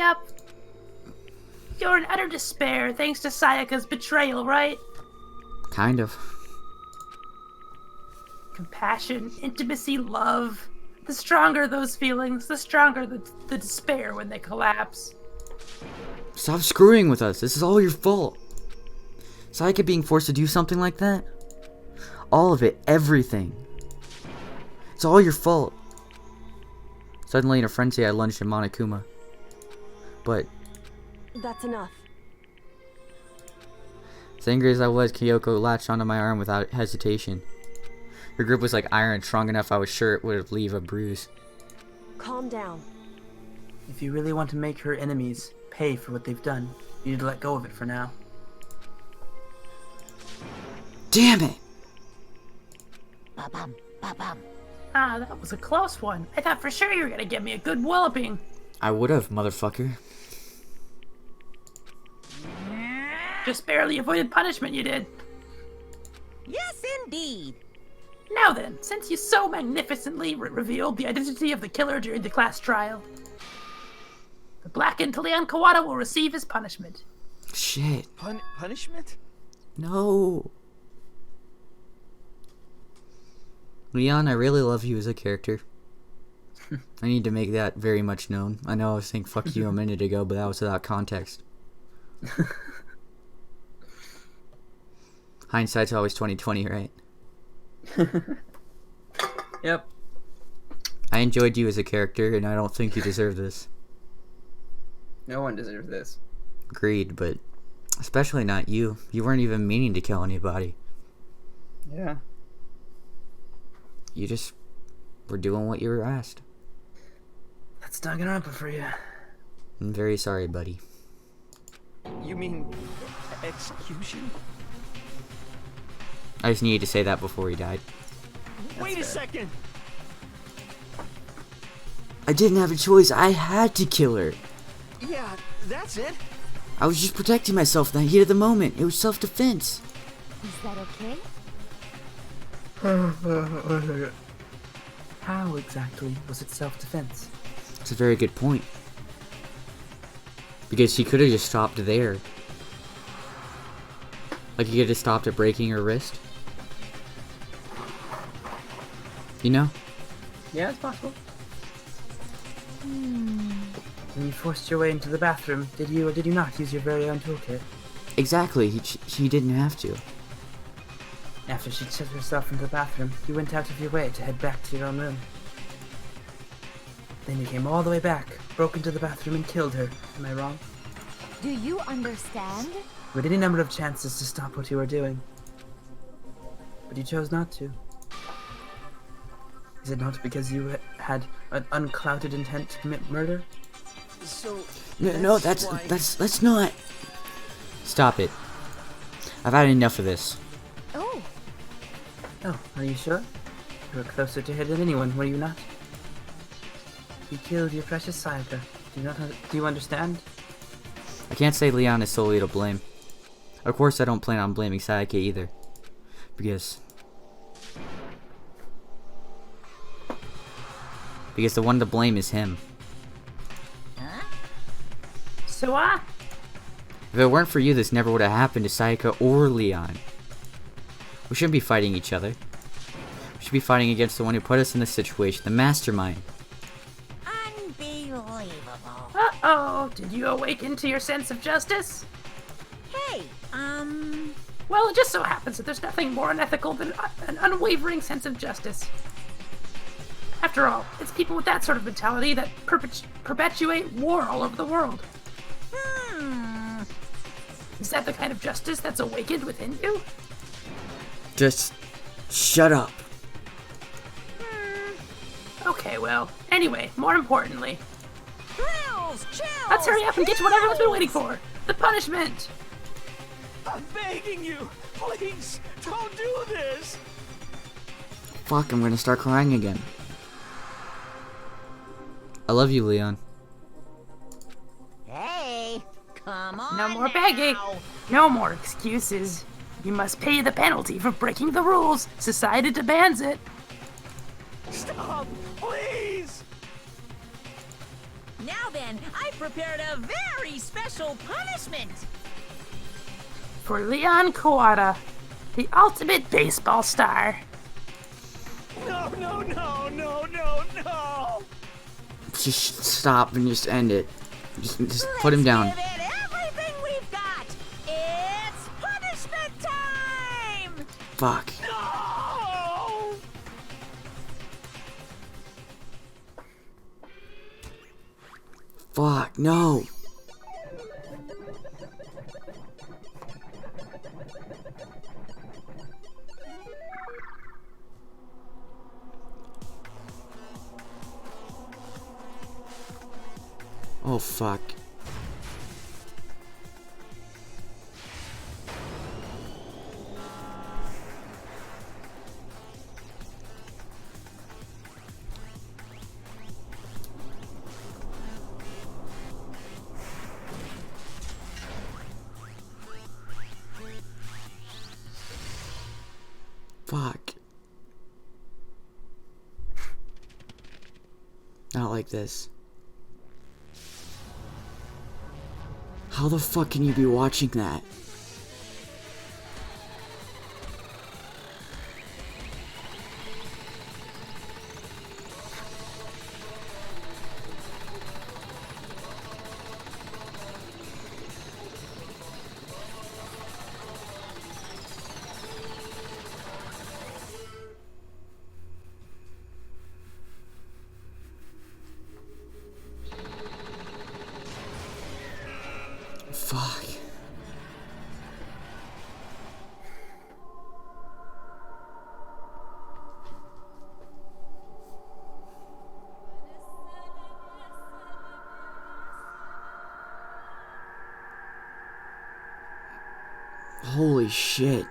You're in utter despair thanks to Sayaka's betrayal, right? Kind of. Compassion, intimacy, love. The stronger those feelings, the stronger the despair when they collapse. Stop screwing with us. This is all your fault. Sayaka being forced to do something like that? All of it. Everything. It's all your fault. Suddenly in a frenzy I lunged at Monokuma. But... That's enough. as angry as I was, Kyoko latched onto my arm without hesitation. Her grip was like iron, strong enough I was sure it would leave a bruise. Calm down. If you really want to make her enemies pay for what they've done, you need to let go of it for now. Damn it! Ba-bum, ba-bum. Ah, that was a close one. I thought for sure you were gonna give me a good walloping. I would've, motherfucker. Just barely avoided punishment, you did. Yes, indeed. Now then, since you so magnificently revealed the identity of the killer during the class trial, the blackened Leon Kawada will receive his punishment. Shit. Punishment? No. Leon, I really love you as a character. I need to make that very much known. I know I was saying fuck you a minute ago, but that was without context. Hindsight's always 20/20, right? Yep. I enjoyed you as a character, and I don't think you deserve this. No one deserves this. Agreed, but especially not you. You weren't even meaning to kill anybody. Yeah. You just were doing what you were asked. That's Danganronpa for you. I'm very sorry, buddy. You mean execution? I just needed to say that before he died. Wait a second! I didn't have a choice. I had to kill her. Yeah, that's it. I was just protecting myself in the heat of the moment. It was self-defense. Is that okay? How exactly was it self-defense? That's a very good point. Because he could have just stopped there. Like he could have stopped at breaking her wrist. You know? Yeah, it's possible. When you forced your way into the bathroom, did you or did you not use your very own toolkit? Exactly. He didn't have to. After she'd set herself into the bathroom, you went out of your way to head back to your own room. Then you came all the way back, broke into the bathroom and killed her. Am I wrong? Do you understand? You had any number of chances to stop what you were doing. But you chose not to. Is it not because you had an unclouded intent to commit murder? So No, that's not. Stop it. I've had enough of this. Oh. Oh, are you sure? You were closer to her than anyone, were you not? You killed your precious Sayaka. Do you understand? I can't say Leon is solely to blame. Of course, I don't plan on blaming Sayaka either. Because the one to blame is him. So, If it weren't for you, this never would have happened to Sayaka or Leon. We shouldn't be fighting each other. We should be fighting against the one who put us in this situation, the mastermind. Unbelievable. Uh-oh, did you awaken to your sense of justice? Hey, Well, it just so happens that there's nothing more unethical than an unwavering sense of justice. After all, it's people with that sort of mentality that perpetuate war all over the world. Is that the kind of justice that's awakened within you? Just shut up. Okay, well, anyway, more importantly, Thrills, chills, let's hurry up and get to what everyone's been waiting for. The punishment! I'm begging you, please, don't do this. Fuck, I'm gonna start crying again. I love you, Leon. Hey, come on. No more begging. No more excuses. You must pay the penalty for breaking the rules. Society demands it. Stop, please. Now then, I prepared a very special punishment. For Leon Kawada, the ultimate baseball star. No. Just stop and just end it. Just put him down. Give it everything we've got. It's punishment time. Fuck. No! Fuck, no. Oh, fuck. Fuck. Not like this. How the fuck can you be watching that? Fuck. Holy shit.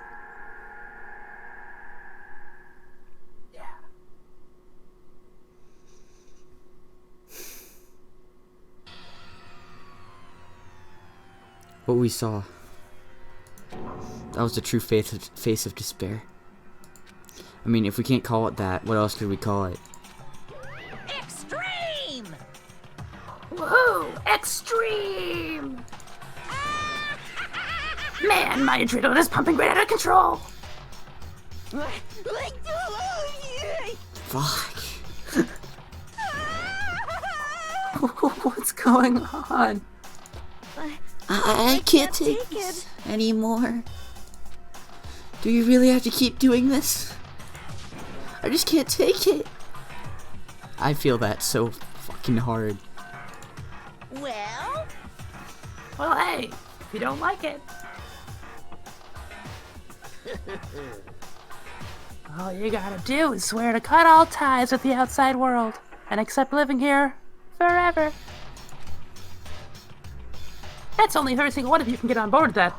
What we saw. That was the true face of despair. I mean, if we can't call it that, what else could we call it? Extreme! Woohoo! Extreme! Man, my adrenaline is pumping right out of control! Fuck. What's going on? I can't take this anymore. Do you really have to keep doing this? I just can't take it. I feel that so fucking hard. Well? Well, hey, if you don't like it. All you gotta do is swear to cut all ties with the outside world and accept living here forever. That's only if every single one of you can get on board with that.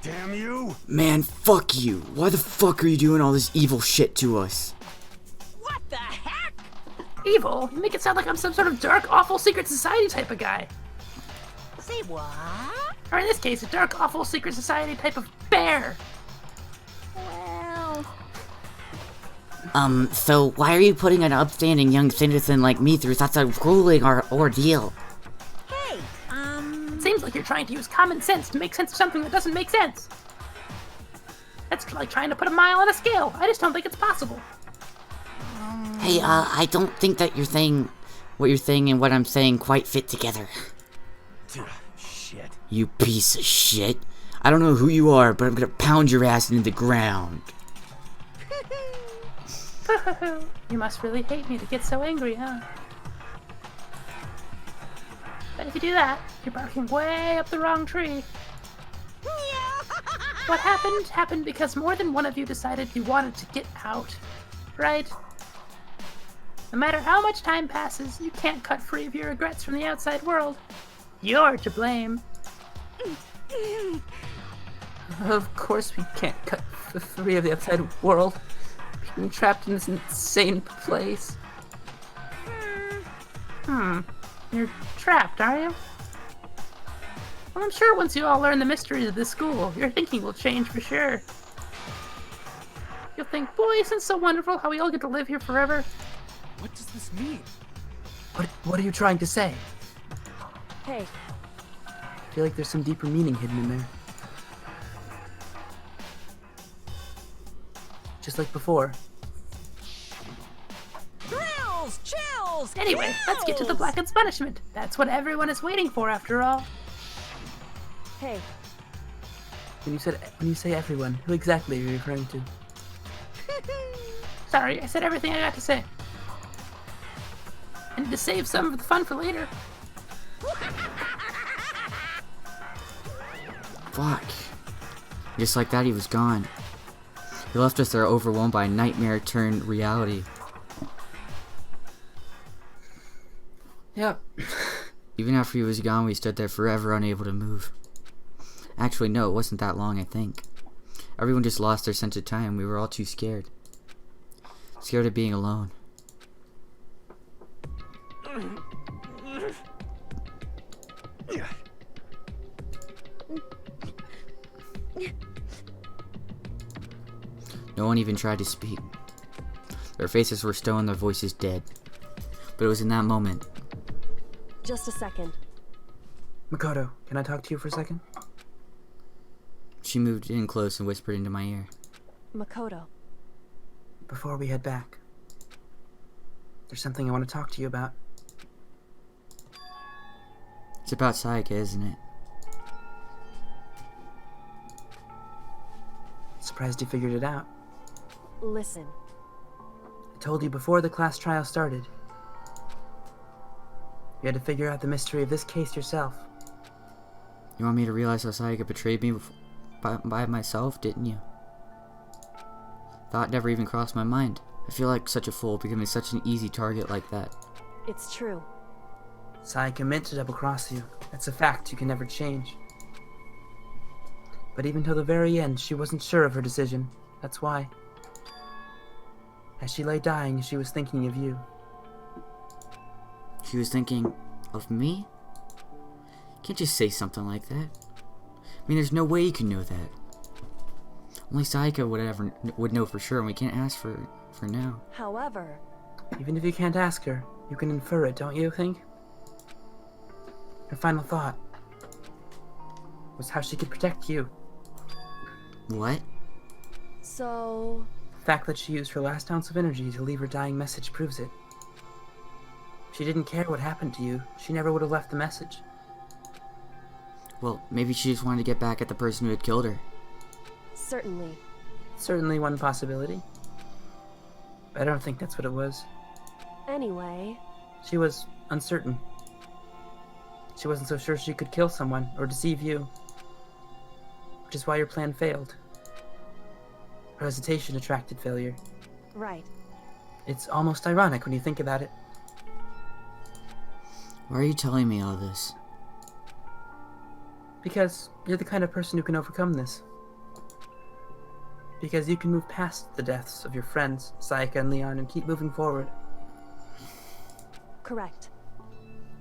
Damn you! Man, fuck you. Why the fuck are you doing all this evil shit to us? What the heck? Evil? You make it sound like I'm some sort of dark, awful secret society type of guy. Say what? Or in this case, a dark, awful secret society type of bear. Well... So why are you putting an upstanding young citizen like me through such a grueling ordeal? Hey, It seems like you're trying to use common sense to make sense of something that doesn't make sense. That's like trying to put a mile on a scale. I just don't think it's possible. Hey, I don't think that what you're saying and what I'm saying quite fit together. Shit. You piece of shit. I don't know who you are, but I'm gonna pound your ass into the ground. You must really hate me to get so angry, huh? But if you do that, you're barking way up the wrong tree. What happened because more than one of you decided you wanted to get out, right? No matter how much time passes, you can't cut free of your regrets from the outside world. You're to blame. Of course we can't cut free of the outside world. Being trapped in this insane place. You're trapped, are you? Well, I'm sure once you all learn the mysteries of this school, your thinking will change for sure. You'll think, boy, isn't it so wonderful how we all get to live here forever? What does this mean? What are you trying to say? Hey, I feel like there's some deeper meaning hidden in there. Just like before. Thrills, chills. Anyway, let's get to the Blackened's punishment. That's what everyone is waiting for, after all. hey, When you say everyone, who exactly are you referring to? Sorry, I said everything I got to say. I need to save some of the fun for later. Fuck. Just like that, he was gone. He left us there overwhelmed by nightmare turned reality. Yep. Even after he was gone, we stood there forever unable to move. Actually, no, it wasn't that long, I think. Everyone just lost their sense of time. We were all too scared. Scared of being alone. Yeah. No one even tried to speak. Their faces were stone, their voices dead. But it was in that moment. Just a second. Makoto, can I talk to you for a second? She moved in close and whispered into my ear. Makoto. Before we head back, there's something I want to talk to you about. It's about Sayaka, isn't it? Surprised you figured it out. Listen. I told you before the class trial started. You had to figure out the mystery of this case yourself. You want me to realize how Sayaka betrayed me by myself, didn't you? Thought never even crossed my mind. I feel like such a fool becoming such an easy target like that. It's true. Sayaka meant to double cross you. That's a fact you can never change. But even till the very end, she wasn't sure of her decision. That's why. As she lay dying, she was thinking of you. She was thinking of me? Can't just say something like that. I mean, there's no way you can know that. Only Sayaka would know for sure, and we can't ask for now. However... Even if you can't ask her, you can infer it, don't you think? Her final thought was how she could protect you. What? So... The fact that she used her last ounce of energy to leave her dying message proves it. If she didn't care what happened to you, she never would have left the message. Well, maybe she just wanted to get back at the person who had killed her. Certainly. Certainly one possibility. But I don't think that's what it was. Anyway... She was uncertain. She wasn't so sure she could kill someone or deceive you. Which is why your plan failed. Her hesitation attracted failure. Right. It's almost ironic when you think about it. Why are you telling me all this? Because you're the kind of person who can overcome this. Because you can move past the deaths of your friends, Sayaka and Leon, and keep moving forward. Correct.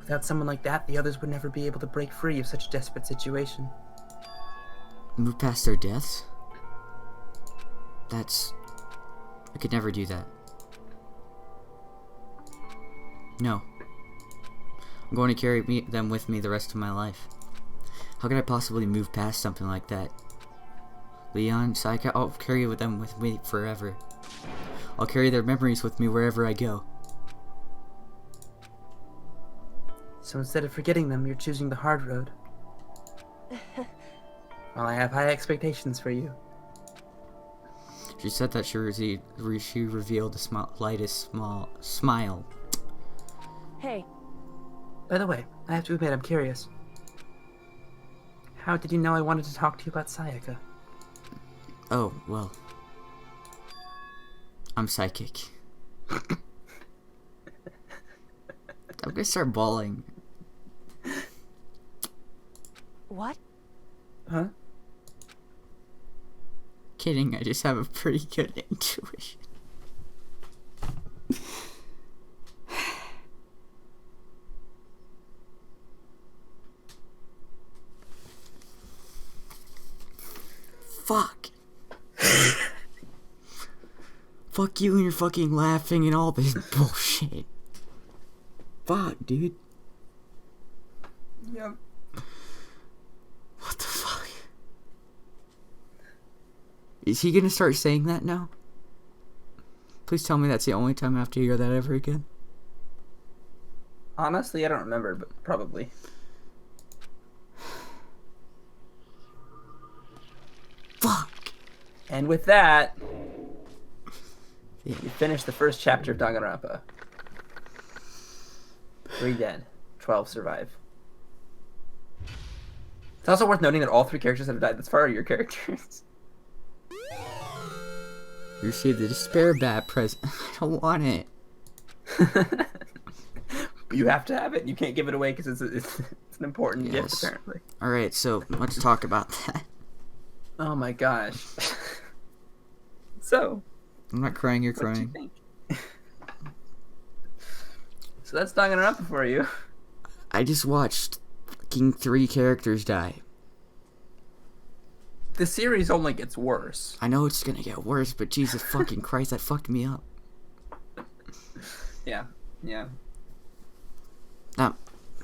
Without someone like that, the others would never be able to break free of such a desperate situation. Move past their deaths? I could never do that. No. I'm going to carry them with me the rest of my life. How could I possibly move past something like that? Leon, Sayaka, I'll carry them with me forever. I'll carry their memories with me wherever I go. So instead of forgetting them, you're choosing the hard road. Well, I have high expectations for you. She said that she revealed the lightest smile. Hey. By the way, I have to admit I'm curious. How did you know I wanted to talk to you about Sayaka? Oh, well. I'm psychic. I'm gonna start bawling. What? Huh? Kidding, I just have a pretty good intuition. Fuck. Fuck you and your fucking laughing and all this bullshit. Fuck, dude. Yep. What the fuck? Is he gonna start saying that now? Please tell me that's the only time I have to hear that ever again. Honestly, I don't remember, but probably. Fuck. And with that, you finished the first chapter of Danganronpa. 3 dead, 12 survive. It's also worth noting that all 3 characters that have died thus far are your characters. You received the despair bat present. I don't want it. You have to have it. You can't give it away because it's an important gift, apparently. Alright, so let's talk about that. Oh my gosh. So. I'm not crying, you're what do you crying. think? So that's Danganronpa for you. I just watched fucking 3 characters die. the series only gets worse. I know it's gonna get worse, but Jesus fucking Christ, that fucked me up. Yeah.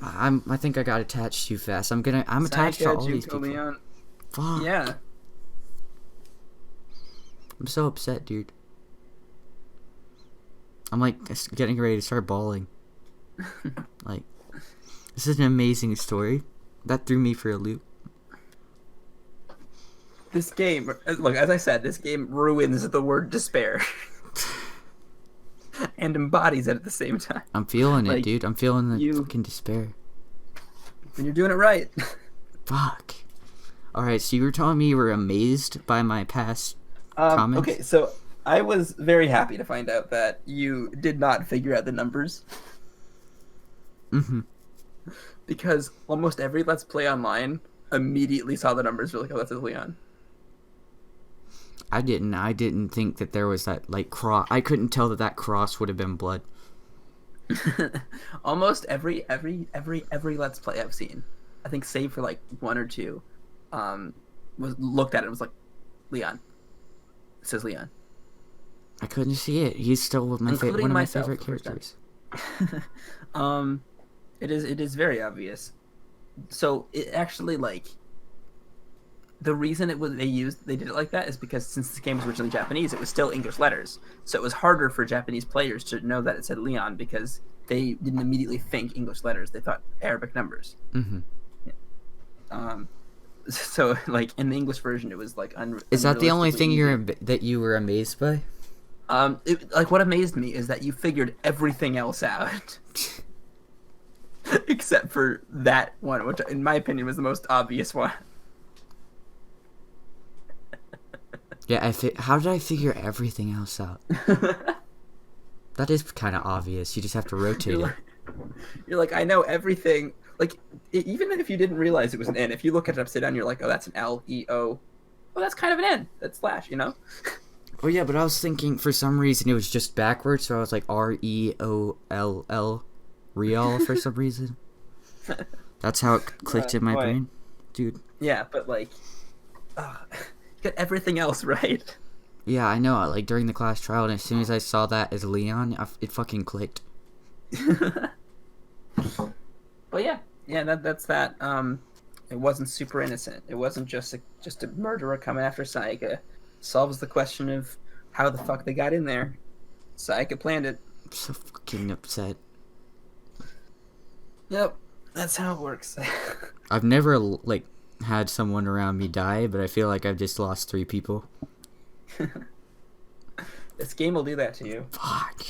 I think I got attached too fast. I'm attached to all these people. Leon. Fuck. Yeah. I'm so upset, dude. I'm like getting ready to start bawling. Like, this is an amazing story. That threw me for a loop. This game, look, as I said, this game ruins the word despair. And embodies it at the same time. I'm feeling it, dude. I'm feeling the fucking despair. And you're doing it right. Fuck. Alright, so you were telling me you were amazed by my past comments? Okay, so I was very happy to find out that you did not figure out the numbers. Mm-hmm. Because almost every Let's Play online immediately saw the numbers. You're like, oh, that's Leon. I didn't think that there was that, like, cross. I couldn't tell that cross would have been blood. Almost every Let's Play I've seen, I think save for like one or two, was looked at it and was like, Leon. It says Leon. I couldn't see it. He's still one of my favorite characters. It is very obvious. So it actually, like, the reason they did it like that is because since this game was originally Japanese, it was still English letters. So it was harder for Japanese players to know that it said Leon because they didn't immediately think English letters. They thought Arabic numbers. Mm-hmm. Yeah. So, like, in the English version, it was like Is that the only thing that you were amazed by? What amazed me is that you figured everything else out. Except for that one, which in my opinion was the most obvious one. Yeah, how did I figure everything else out? That is kind of obvious. You just have to rotate it. You're like, I know everything. Like, even if you didn't realize it was an N, if you look at it upside down, you're like, oh, that's an L-E-O. Oh, that's kind of an N. That's slash, you know? Oh, yeah, but I was thinking for some reason it was just backwards, so I was like R-E-O-L-L. Real for some reason. That's how it clicked in my brain. Dude. Yeah, but like, you got everything else right. Yeah, I know. Like, during the class trial, and as soon as I saw that as Leon, it fucking clicked. But yeah, that's that. It wasn't super innocent. It wasn't just a murderer coming after Sayaka. Solves the question of how the fuck they got in there. Sayaka planned it. I'm so fucking upset. Yep, that's how it works. I've never, like, had someone around me die, but I feel like I've just lost 3 people. This game will do that to you. Fuck.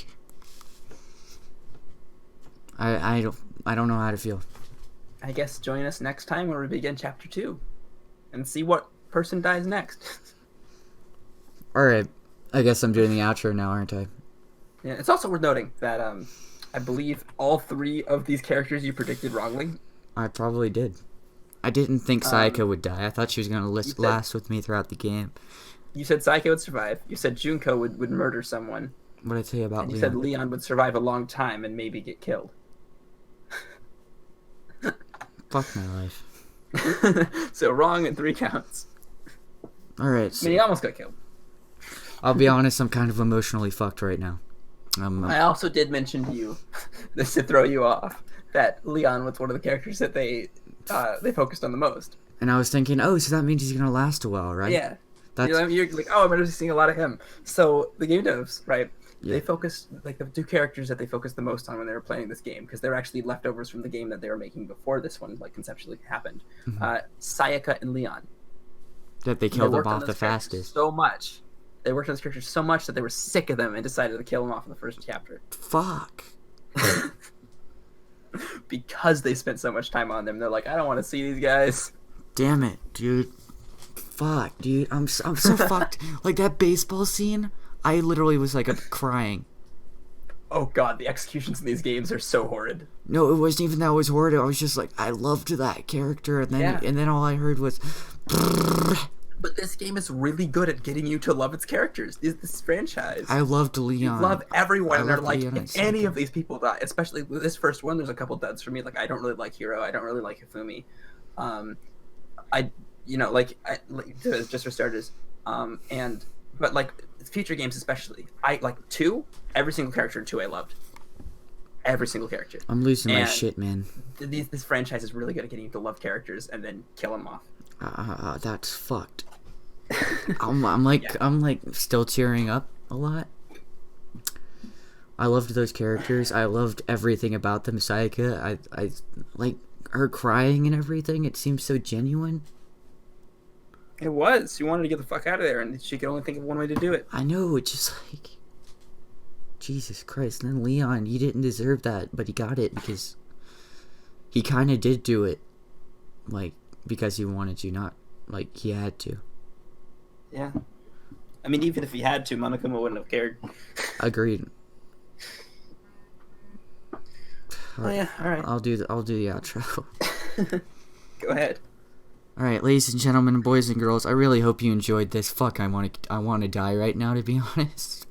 I don't know how to feel. I guess join us next time when we begin Chapter 2. And see what person dies next. Alright, I guess I'm doing the outro now, aren't I? Yeah, it's also worth noting that, I believe all 3 of these characters you predicted wrongly. I probably did. I didn't think Sayaka would die. I thought she was going to last with me throughout the game. You said Sayaka would survive. You said Junko would murder someone. What did I tell you about and Leon? You said Leon would survive a long time and maybe get killed. Fuck my life. So wrong in 3 counts. Alright. So I mean, he almost got killed. I'll be honest, I'm kind of emotionally fucked right now. I also did mention to you, this to throw you off, that Leon was one of the characters that they focused on the most. And I was thinking, oh, so that means he's gonna last a while, right? Yeah. You're like, oh, I'm gonna be seeing a lot of him. So the game devs, right? Yeah. They focused, like, the 2 characters that they focused the most on when they were playing this game, because they're actually leftovers from the game that they were making before this one, like, conceptually happened. Mm-hmm. Sayaka and Leon. That they killed them off the fastest. So much. They worked on these characters so much that they were sick of them and decided to kill them off in the first chapter. Fuck. Because they spent so much time on them, they're like, I don't want to see these guys. Damn it, dude. Fuck, dude. I'm so fucked. Like, that baseball scene, I literally was, like, crying. Oh, God, the executions in these games are so horrid. No, it wasn't even that it was horrid. I was just like, I loved that character. And then all I heard was... But this game is really good at getting you to love its characters. This franchise. I loved Leon. You love everyone. And they're like, if any of these people die, especially with this first one, there's a couple duds for me. Like, I don't really like Hiro. I don't really like Hifumi. you know, like just for starters, but like future games especially, I like 2. Every single character in 2 I loved. Every single character. I'm losing my And shit, man. This franchise is really good at getting you to love characters and then kill them off. That's fucked. I'm like still tearing up a lot. I loved those characters. I loved everything about them. Sayaka, I like her crying and everything. It seems so genuine. It was. She wanted to get the fuck out of there, and she could only think of one way to do it. I know. It's just like, Jesus Christ. And then Leon, he didn't deserve that, but he got it because he kind of did do it, like, because he wanted to, not like he had to. Yeah. I mean, even if he had to, Monokuma wouldn't have cared. Agreed. Oh yeah, all right. I'll do the outro. Go ahead. All right, ladies and gentlemen, boys and girls, I really hope you enjoyed this. Fuck, I want to die right now, to be honest.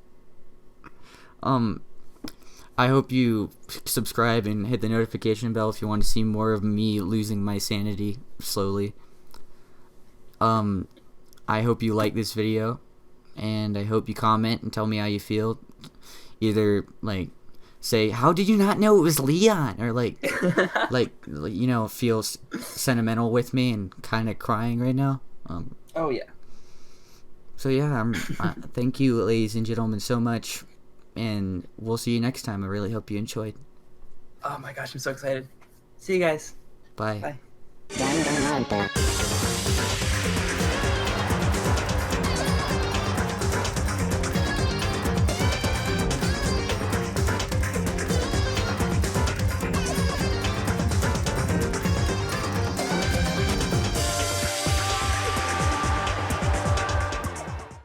I hope you subscribe and hit the notification bell if you want to see more of me losing my sanity slowly. I hope you like this video, and I hope you comment and tell me how you feel. Either like say, how did you not know it was Leon, or like you know, feel sentimental with me and kind of crying right now. Oh yeah. So yeah, thank you, ladies and gentlemen, so much, and we'll see you next time. I really hope you enjoyed. Oh my gosh, I'm so excited. See you guys. Bye. Bye.